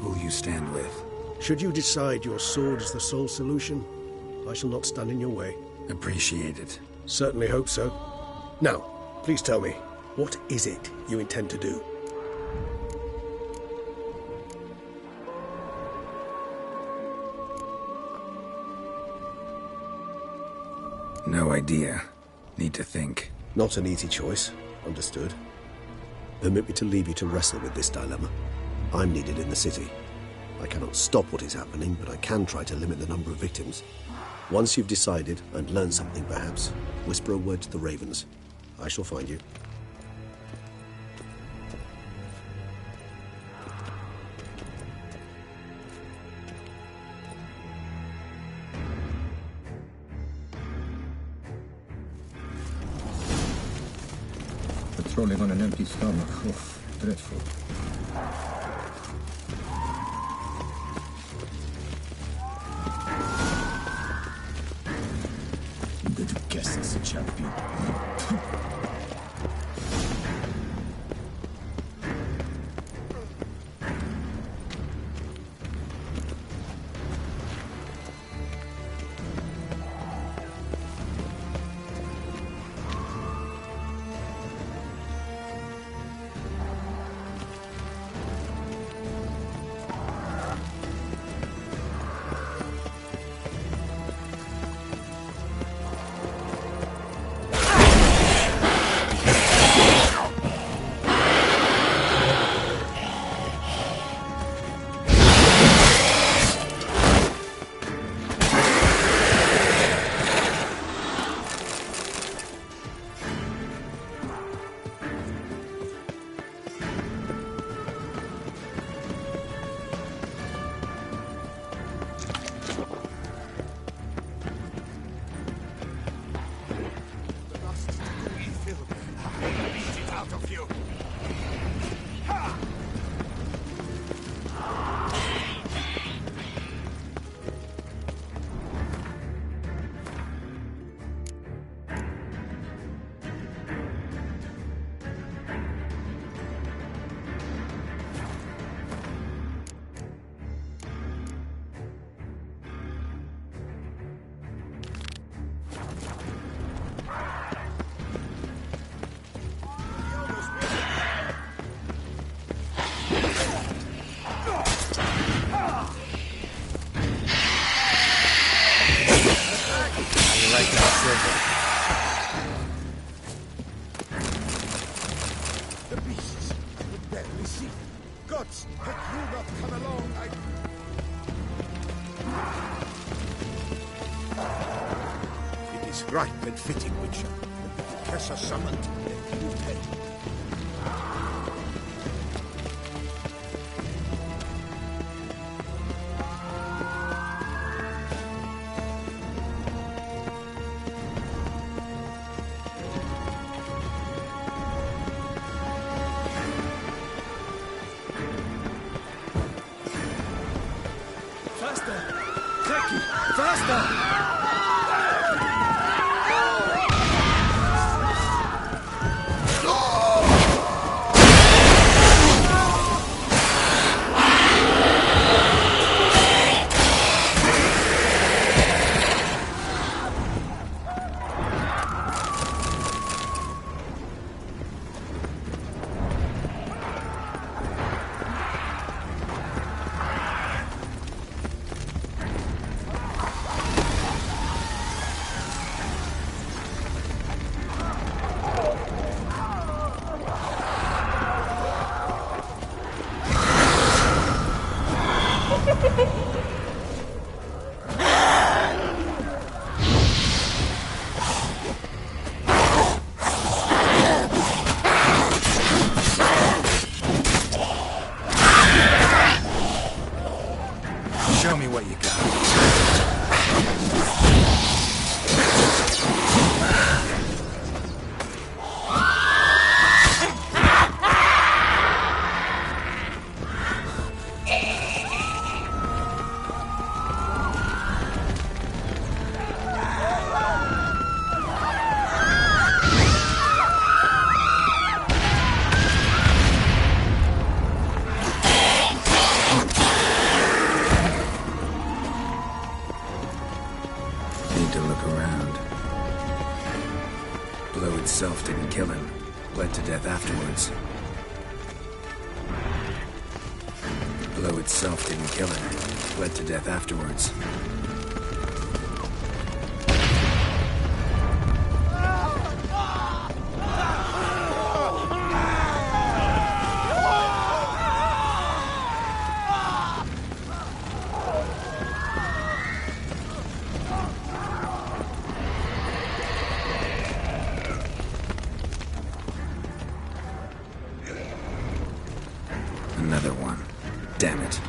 Who'll you stand with? Should you decide your sword is the sole solution, I shall not stand in your way. Appreciate it. Certainly hope so. Now, please tell me, what is it you intend to do? No idea. Need to think. Not an easy choice. Understood. Permit me to leave you to wrestle with this dilemma. I'm needed in the city. I cannot stop what is happening, but I can try to limit the number of victims. Once you've decided, and learned something perhaps, whisper a word to the Ravens. I shall find you. Patrolling on an empty stomach. Oh, dreadful. The guests, champion. The beasts would barely see. Gods, had you not come along, It is right and fitting, Witcher, that the Kesser summoned and you pay. afterwards. The blow itself didn't kill her. Bled to death afterwards. Another one. Damn it.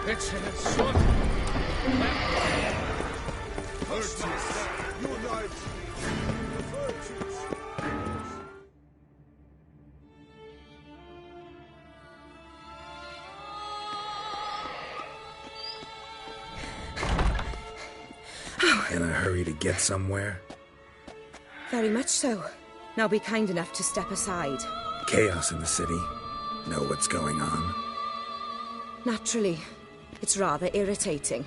It's short. Virtues unite the virtues. In a hurry to get somewhere? Very much so. Now be kind enough to step aside. Chaos in the city. Know what's going on? Naturally. It's rather irritating.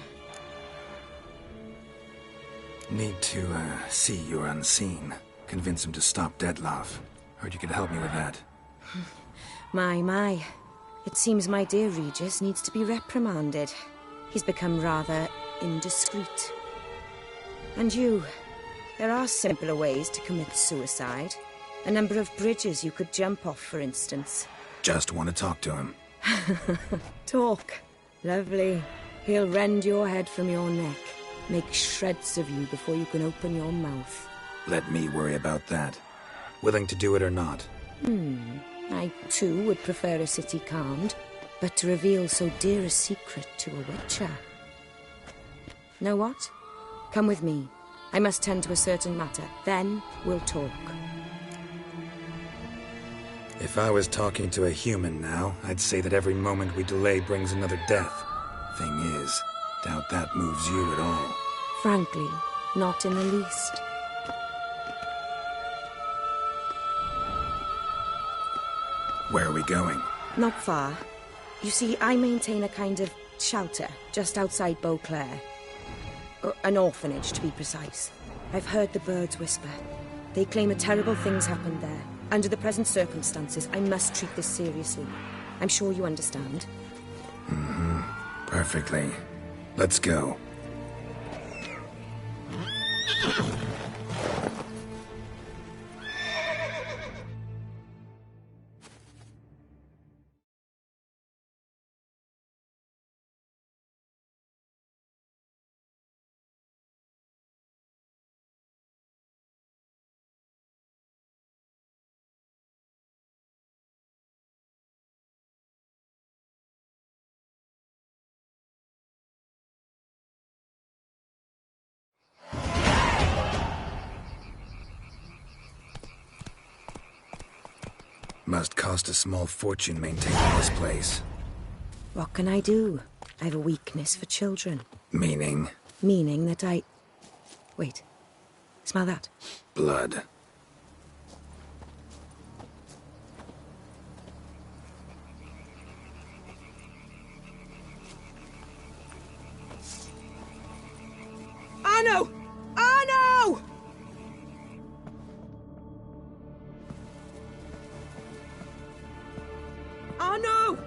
Need to, see you're unseen. Convince him to stop Dettlaff. Heard you could help me with that. My. It seems my dear Regis needs to be reprimanded. He's become rather indiscreet. And you, there are simpler ways to commit suicide. A number of bridges you could jump off, for instance. Just want to talk to him. Talk. Lovely. He'll rend your head from your neck. Make shreds of you before you can open your mouth. Let me worry about that. Willing to do it or not? I, too, would prefer a city calmed, but to reveal so dear a secret to a witcher. Know what? Come with me. I must tend to a certain matter. Then we'll talk. If I was talking to a human now, I'd say that every moment we delay brings another death. Thing is, doubt that moves you at all. Frankly, not in the least. Where are we going? Not far. You see, I maintain a kind of shelter just outside Beauclair. An orphanage, to be precise. I've heard the birds whisper. They claim a terrible thing's happened there. Under the present circumstances, I must treat this seriously. I'm sure you understand. Mm-hmm. Perfectly. Let's go. Must cost a small fortune maintaining this place. What can I do? I have a weakness for children. Meaning? Meaning that I... Wait. Smell that? Blood. Arno! Arno! Arno!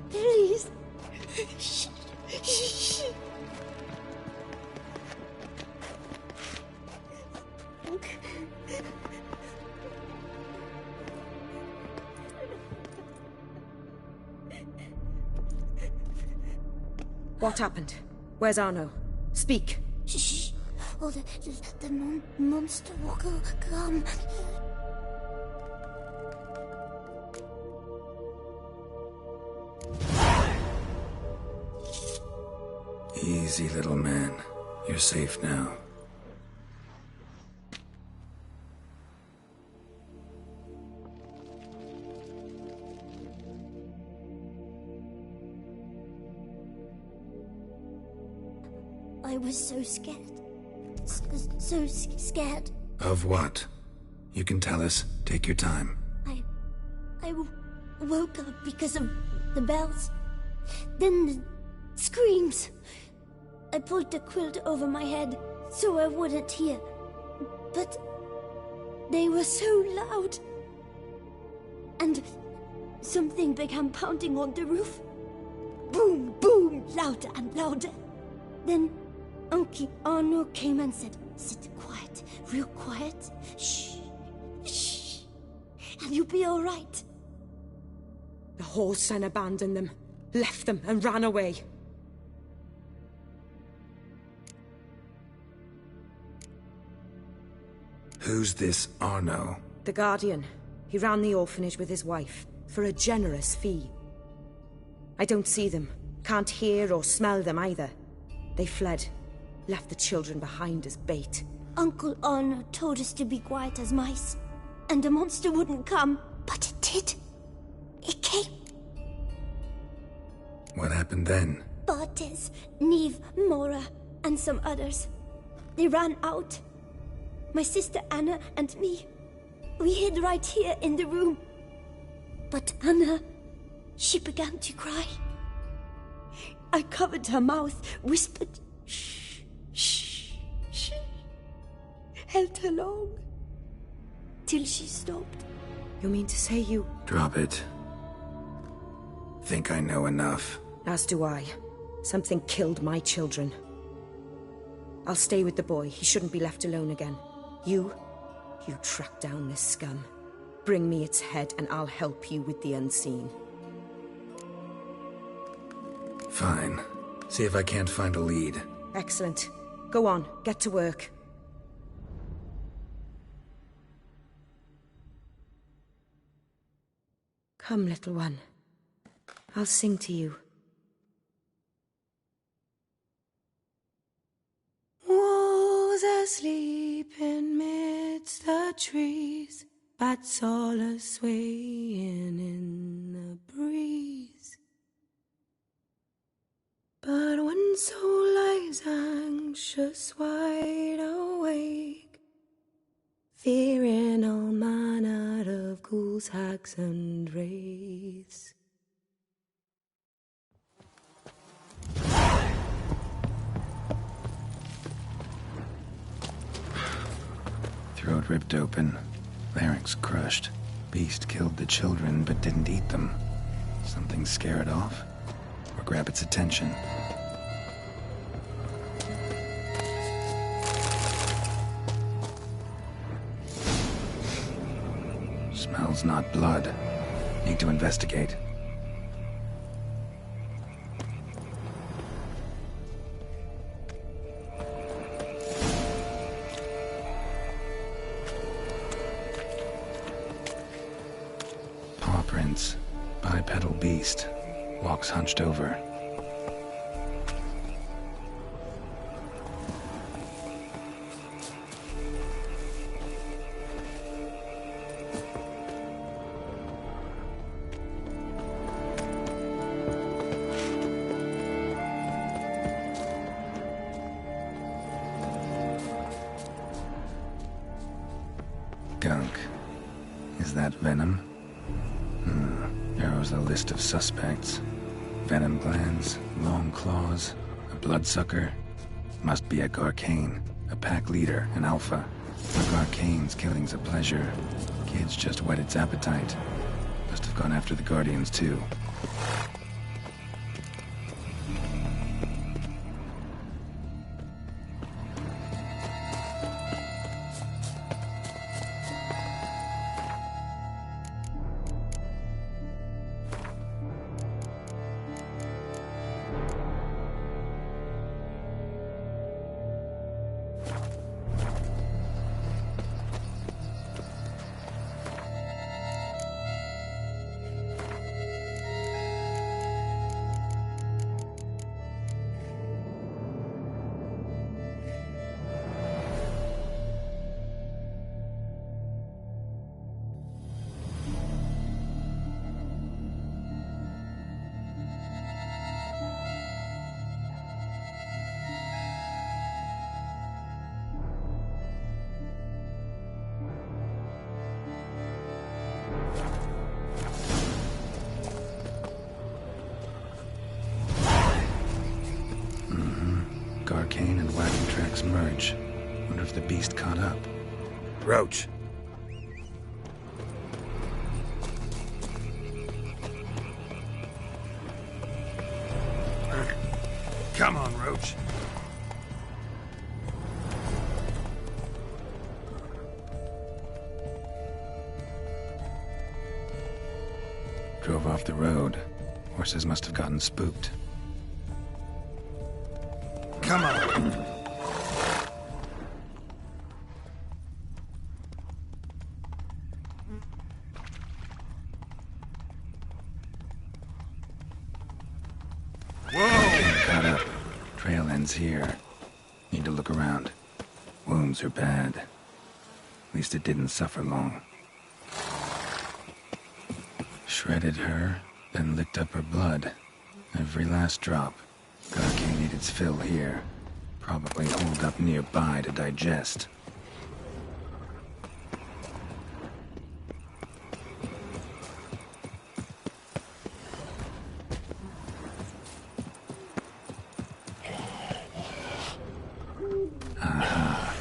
Please. Shh. Shh. What happened? Where's Arno? Speak. Shh. Oh, the monster will come. Easy, little man. You're safe now. I was so scared. So scared. Of what? You can tell us. Take your time. I woke up because of the bells. Then the screams. I pulled the quilt over my head so I wouldn't hear. But they were so loud. And something began pounding on the roof. Boom, boom, louder and louder. Then Uncle Arno came and said, "Sit quiet, real quiet. Shh, shh, and you'll be all right." The whole son abandoned them, left them and ran away. Who's this Arno? The Guardian. He ran the orphanage with his wife, for a generous fee. I don't see them, can't hear or smell them either. They fled, left the children behind as bait. Uncle Arno told us to be quiet as mice, and the monster wouldn't come, but it did. It came. What happened then? Bartes, Neve, Mora, and some others. They ran out. My sister Anna and me. We hid right here in the room. But Anna, she began to cry. I covered her mouth, whispered, "Shh, shh, shh." Held her long. Till she stopped. You mean to say you... Drop it. Think I know enough. As do I. Something killed my children. I'll stay with the boy. He shouldn't be left alone again. You track down this scum. Bring me its head and I'll help you with the unseen. Fine. See if I can't find a lead. Excellent. Go on, get to work. Come, little one. I'll sing to you. Wolves asleep in midst the trees, bats all a-swaying in the breeze. But one soul lies anxious, wide awake, fearing all manner ghouls, hags, and wraiths. Throat ripped open, larynx crushed. Beast killed the children but didn't eat them. Something scare it off? Or grab its attention? Smells not blood. Need to investigate. Paw prints. Bipedal beast. Walks hunched over. Gunk. Is that venom? Narrows the list of suspects. Venom glands, long claws, a bloodsucker. Must be a Garcane, a pack leader, an alpha. A Garcane's killing's a pleasure. Kids just whet its appetite. Must have gone after the Guardians too. Garcane and wagon tracks merge. Wonder if the beast caught up. Roach. Come on, Roach. Drove off the road. Horses must have gotten spooked. Come on. Caught up. Trail ends here. Need to look around. Wounds are bad. At least it didn't suffer long. Shredded her, then licked up her blood. Every last drop. Garcane ate its fill here. Probably holed up nearby to digest. Aha.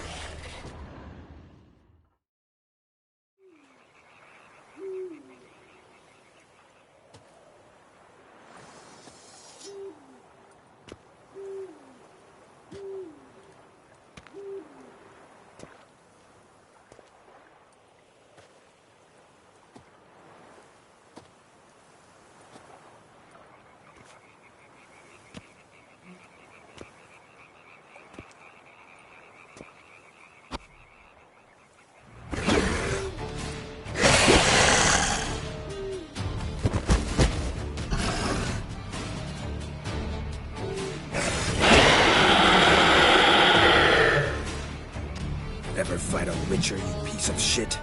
Ever fight a witcher, you piece of shit?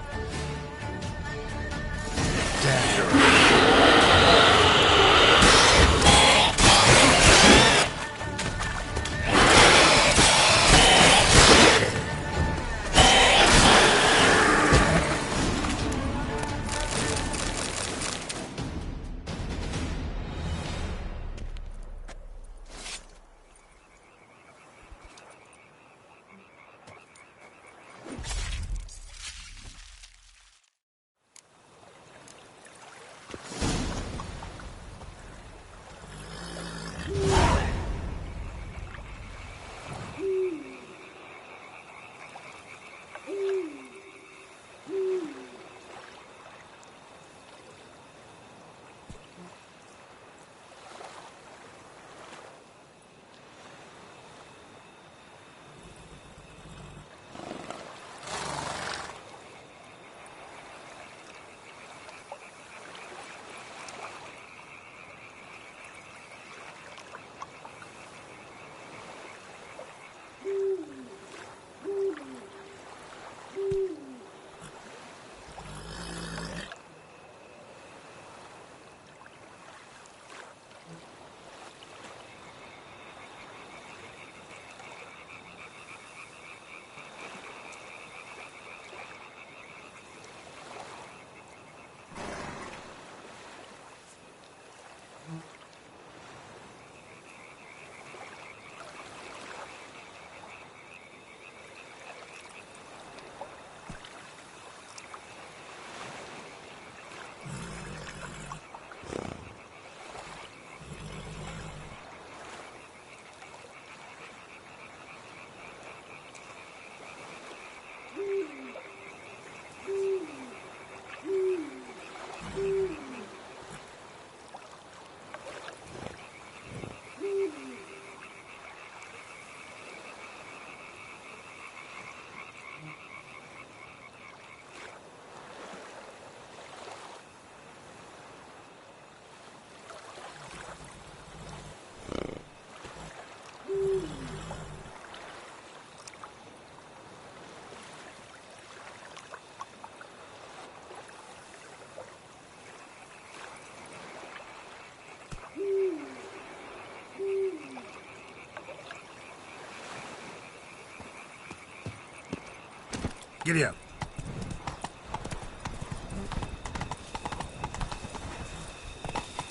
Giddy up.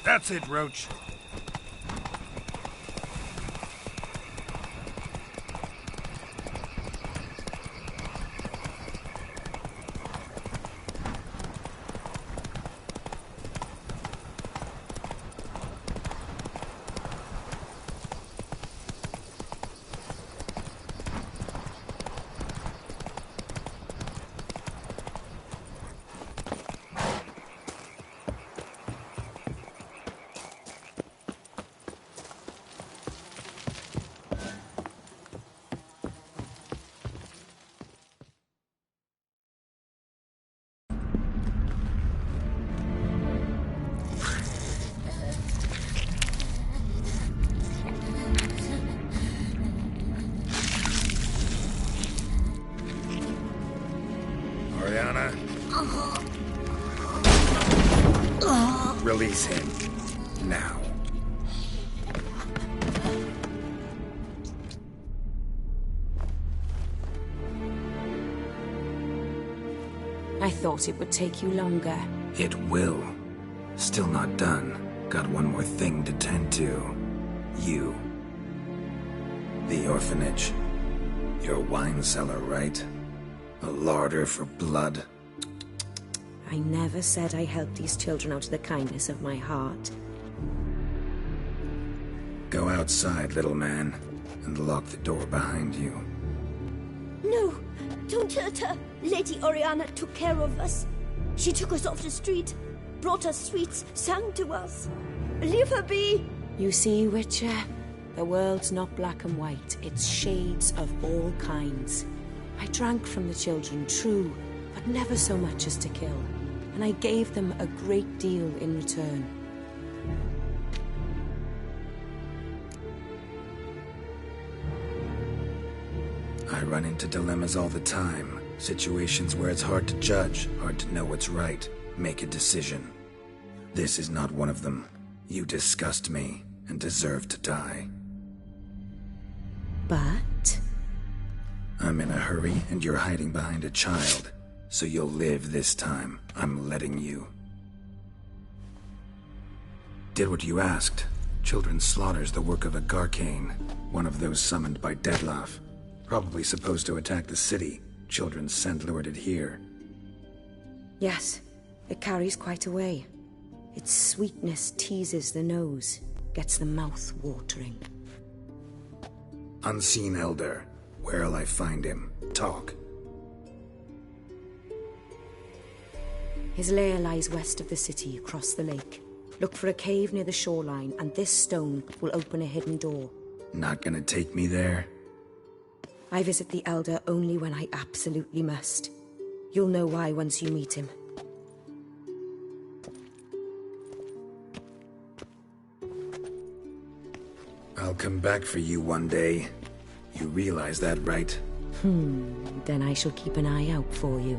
That's it, Roach. Release him. Now. I thought it would take you longer. It will. Still not done. Got one more thing to tend to. You. The orphanage. Your wine cellar, right? A larder for blood. I never said I helped these children out of the kindness of my heart. Go outside, little man, and lock the door behind you. No, don't hurt her. Lady Oriana took care of us. She took us off the street, brought us sweets, sang to us. Leave her be. You see, Witcher, the world's not black and white. It's shades of all kinds. I drank from the children, true, but never so much as to kill. And I gave them a great deal in return. I run into dilemmas all the time. Situations where it's hard to judge, hard to know what's right, make a decision. This is not one of them. You disgust me and deserve to die. But? I'm in a hurry and you're hiding behind a child. So you'll live this time. I'm letting you. Did what you asked. Children's slaughter's the work of a Garcane, one of those summoned by Dettlaff. Probably supposed to attack the city. Children's scent lured it here. Yes, it carries quite a way. Its sweetness teases the nose, gets the mouth watering. Unseen Elder. Where'll I find him? Talk. His lair lies west of the city, across the lake. Look for a cave near the shoreline, and this stone will open a hidden door. Not gonna take me there? I visit the Elder only when I absolutely must. You'll know why once you meet him. I'll come back for you one day. You realize that, right? Then I shall keep an eye out for you.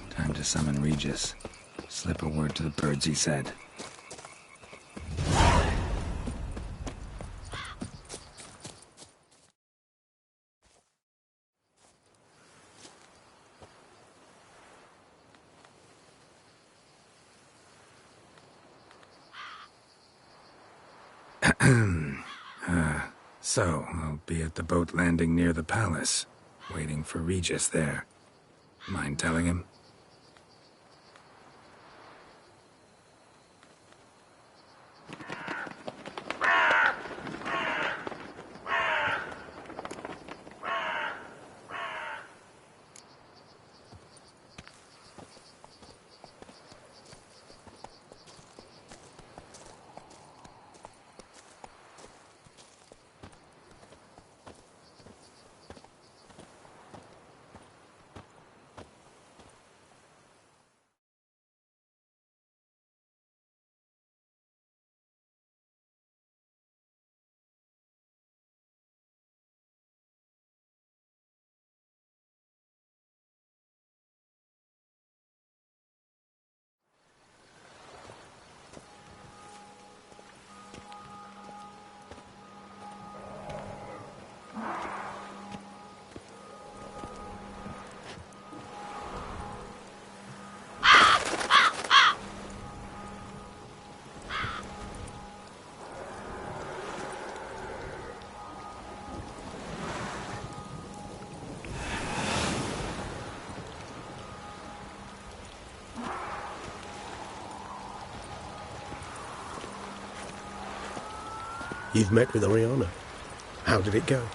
Time to summon Regis. Slip a word to the birds, he said. So, I'll be at the boat landing near the palace, waiting for Regis there. Mind telling him? You've met with Oriana. How did it go?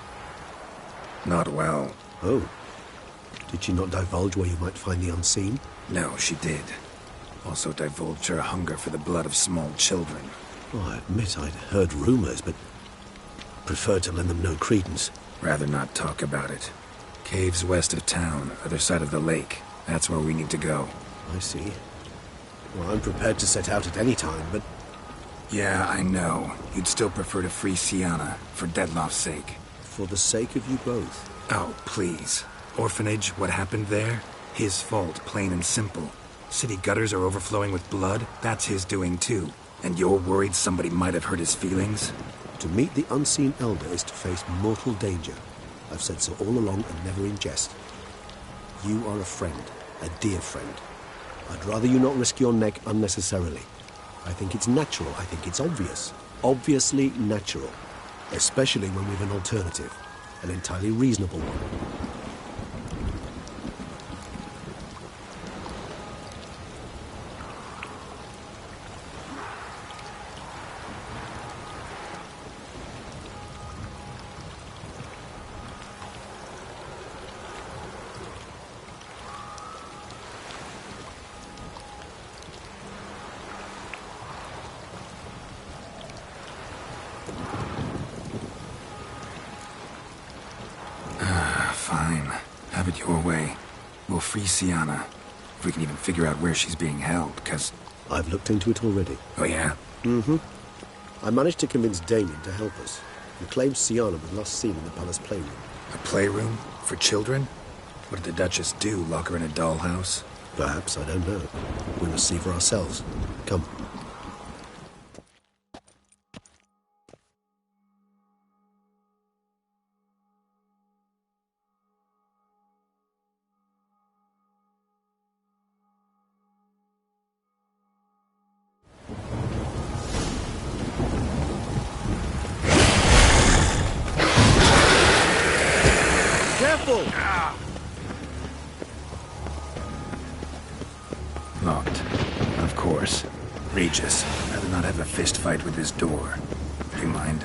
Not well. Oh. Did she not divulge where you might find the unseen? No, she did. Also divulged her hunger for the blood of small children. Oh, I admit I'd heard rumors, but preferred to lend them no credence. Rather not talk about it. Caves west of town, other side of the lake. That's where we need to go. I see. Well, I'm prepared to set out at any time, but... Yeah, I know. You'd still prefer to free Sienna, for Dettloff's sake. For the sake of you both. Oh, please. Orphanage, what happened there? His fault, plain and simple. City gutters are overflowing with blood. That's his doing too. And you're worried somebody might have hurt his feelings? To meet the unseen elder is to face mortal danger. I've said so all along and never in jest. You are a friend, a dear friend. I'd rather you not risk your neck unnecessarily. I think it's natural, I think it's obvious. Obviously natural. Especially when we've an alternative. An entirely reasonable one. Fine. Have it your way. We'll free Sienna. If we can even figure out where she's being held, because... I've looked into it already. Oh, yeah? Mm-hmm. I managed to convince Damien to help us. He claims Sienna was last seen in the palace playroom. A playroom? For children? What did the Duchess do, lock her in a dollhouse? Perhaps, I don't know. We must see for ourselves. Come. Locked. Of course. Regis, rather not have a fist fight with this door. Do you mind?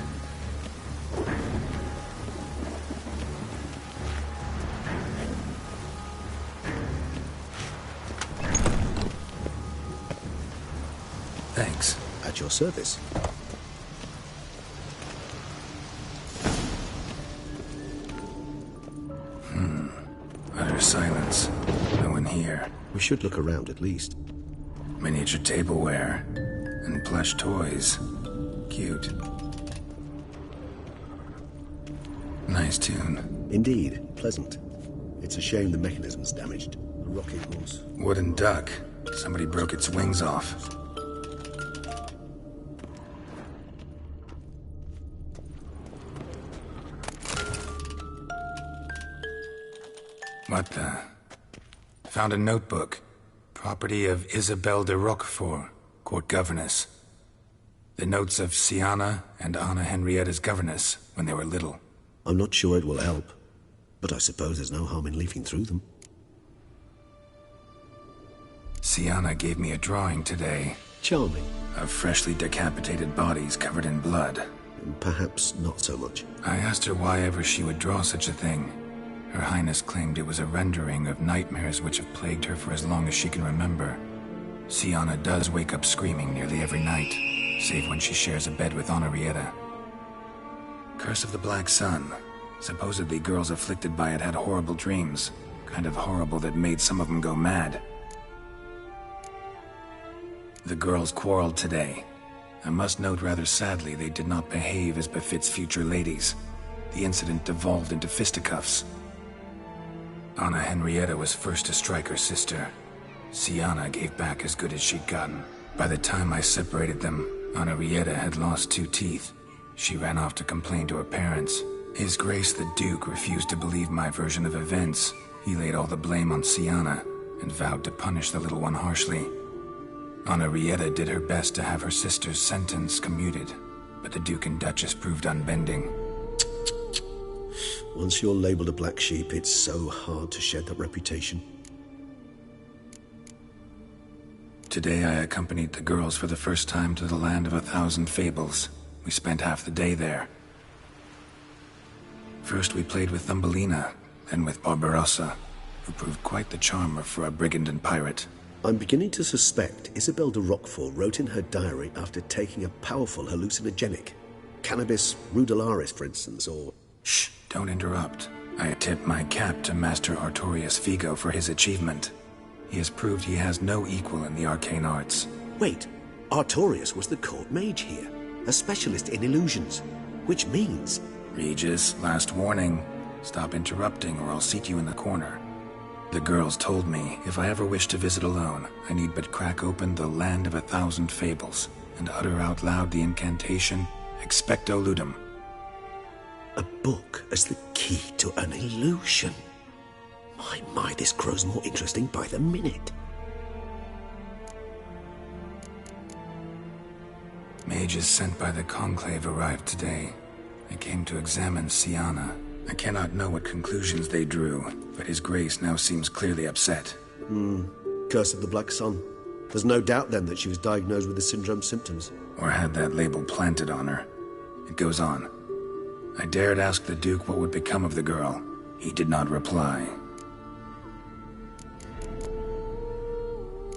Thanks. At your service. Utter silence. No one here. We should look around at least. Miniature tableware. And plush toys. Cute. Nice tune. Indeed. Pleasant. It's a shame the mechanism's damaged. A rocking horse. Wooden duck. Somebody broke its wings off. What the? Found a notebook. Property of Isabelle de Roquefort, court governess. The notes of Sienna and Anna Henrietta's governess when they were little. I'm not sure it will help, but I suppose there's no harm in leafing through them. Sienna gave me a drawing today. Charming. Of freshly decapitated bodies covered in blood. Perhaps not so much. I asked her why ever she would draw such a thing. Her Highness claimed it was a rendering of nightmares which have plagued her for as long as she can remember. Sienna does wake up screaming nearly every night, save when she shares a bed with Henrietta. Curse of the Black Sun. Supposedly girls afflicted by it had horrible dreams. Kind of horrible that made some of them go mad. The girls quarreled today. I must note rather sadly they did not behave as befits future ladies. The incident devolved into fisticuffs. Anna Henrietta was first to strike her sister. Sienna gave back as good as she'd gotten. By the time I separated them, Henrietta had lost 2 teeth. She ran off to complain to her parents. His Grace the Duke refused to believe my version of events. He laid all the blame on Sienna and vowed to punish the little one harshly. Henrietta did her best to have her sister's sentence commuted, but the Duke and Duchess proved unbending. Once you're labeled a black sheep, it's so hard to shed that reputation. Today I accompanied the girls for the first time to the land of 1,000 fables. We spent half the day there. First we played with Thumbelina, then with Barbarossa, who proved quite the charmer for a brigand and pirate. I'm beginning to suspect Isabel de Roquefort wrote in her diary after taking a powerful hallucinogenic. Cannabis rudularis, for instance, or... Shh, don't interrupt. I tip my cap to Master Artorius Figo for his achievement. He has proved he has no equal in the arcane arts. Wait, Artorius was the court mage here, a specialist in illusions, which means... Regis, last warning. Stop interrupting or I'll seat you in the corner. The girls told me if I ever wish to visit alone, I need but crack open the Land of 1,000 Fables and utter out loud the incantation Expecto Ludum. A book as the key to an illusion. My, this grows more interesting by the minute. Mages sent by the Conclave arrived today. They came to examine Siana. I cannot know what conclusions they drew, but His Grace now seems clearly upset. Curse of the Black Sun. There's no doubt then that she was diagnosed with the syndrome symptoms. Or had that label planted on her. It goes on. I dared ask the Duke what would become of the girl. He did not reply.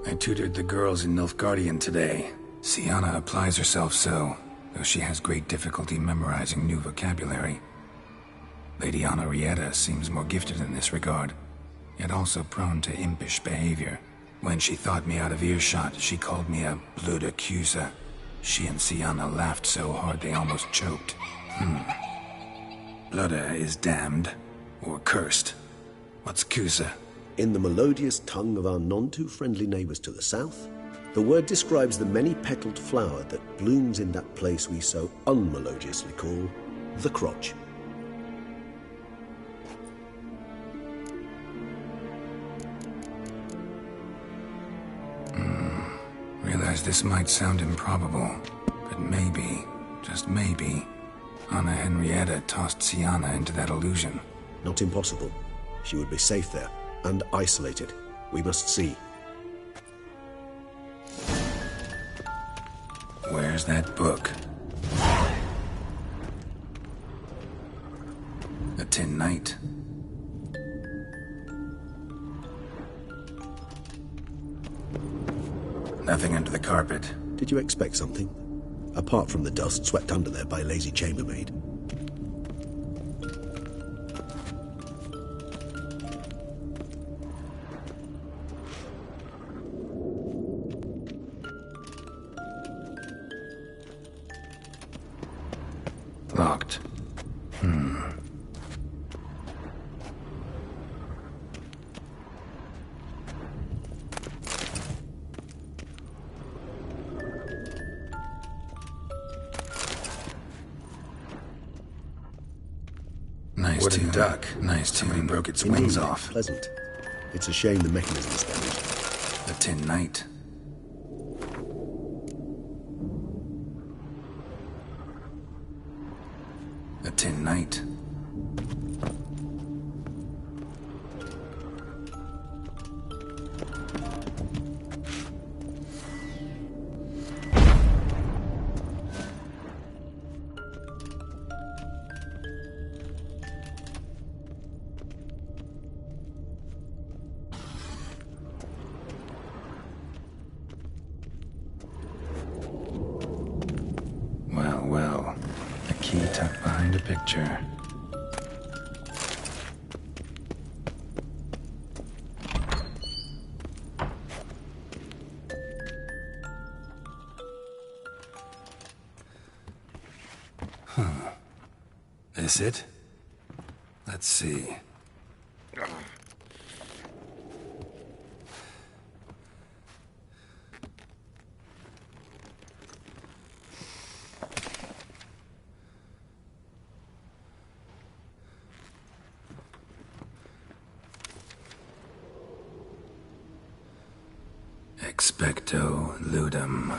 I tutored the girls in Nilfgaardian today. Siana applies herself so, though she has great difficulty memorizing new vocabulary. Lady Henrietta seems more gifted in this regard, yet also prone to impish behavior. When she thought me out of earshot, she called me a blood accuser. She and Siana laughed so hard they almost choked. Blooda is damned, or cursed. What's Cusa? In the melodious tongue of our none-too-friendly neighbors to the south, the word describes the many-petaled flower that blooms in that place we so unmelodiously call the crotch. Realize this might sound improbable, but maybe, just maybe, Anna Henrietta tossed Siana into that illusion. Not impossible. She would be safe there, and isolated. We must see. Where's that book? A Tin Knight. Nothing under the carpet. Did you expect something? Apart from the dust swept under there by a lazy chambermaid. Locked. Nice Wooden tune. duck. Nice tune. Somebody broke its wings off. Pleasant. It's a shame the mechanism is damaged. The Tin Knight. A Tin Knight. Well, a key tucked behind a picture. This it? Let's see. Expecto Ludum.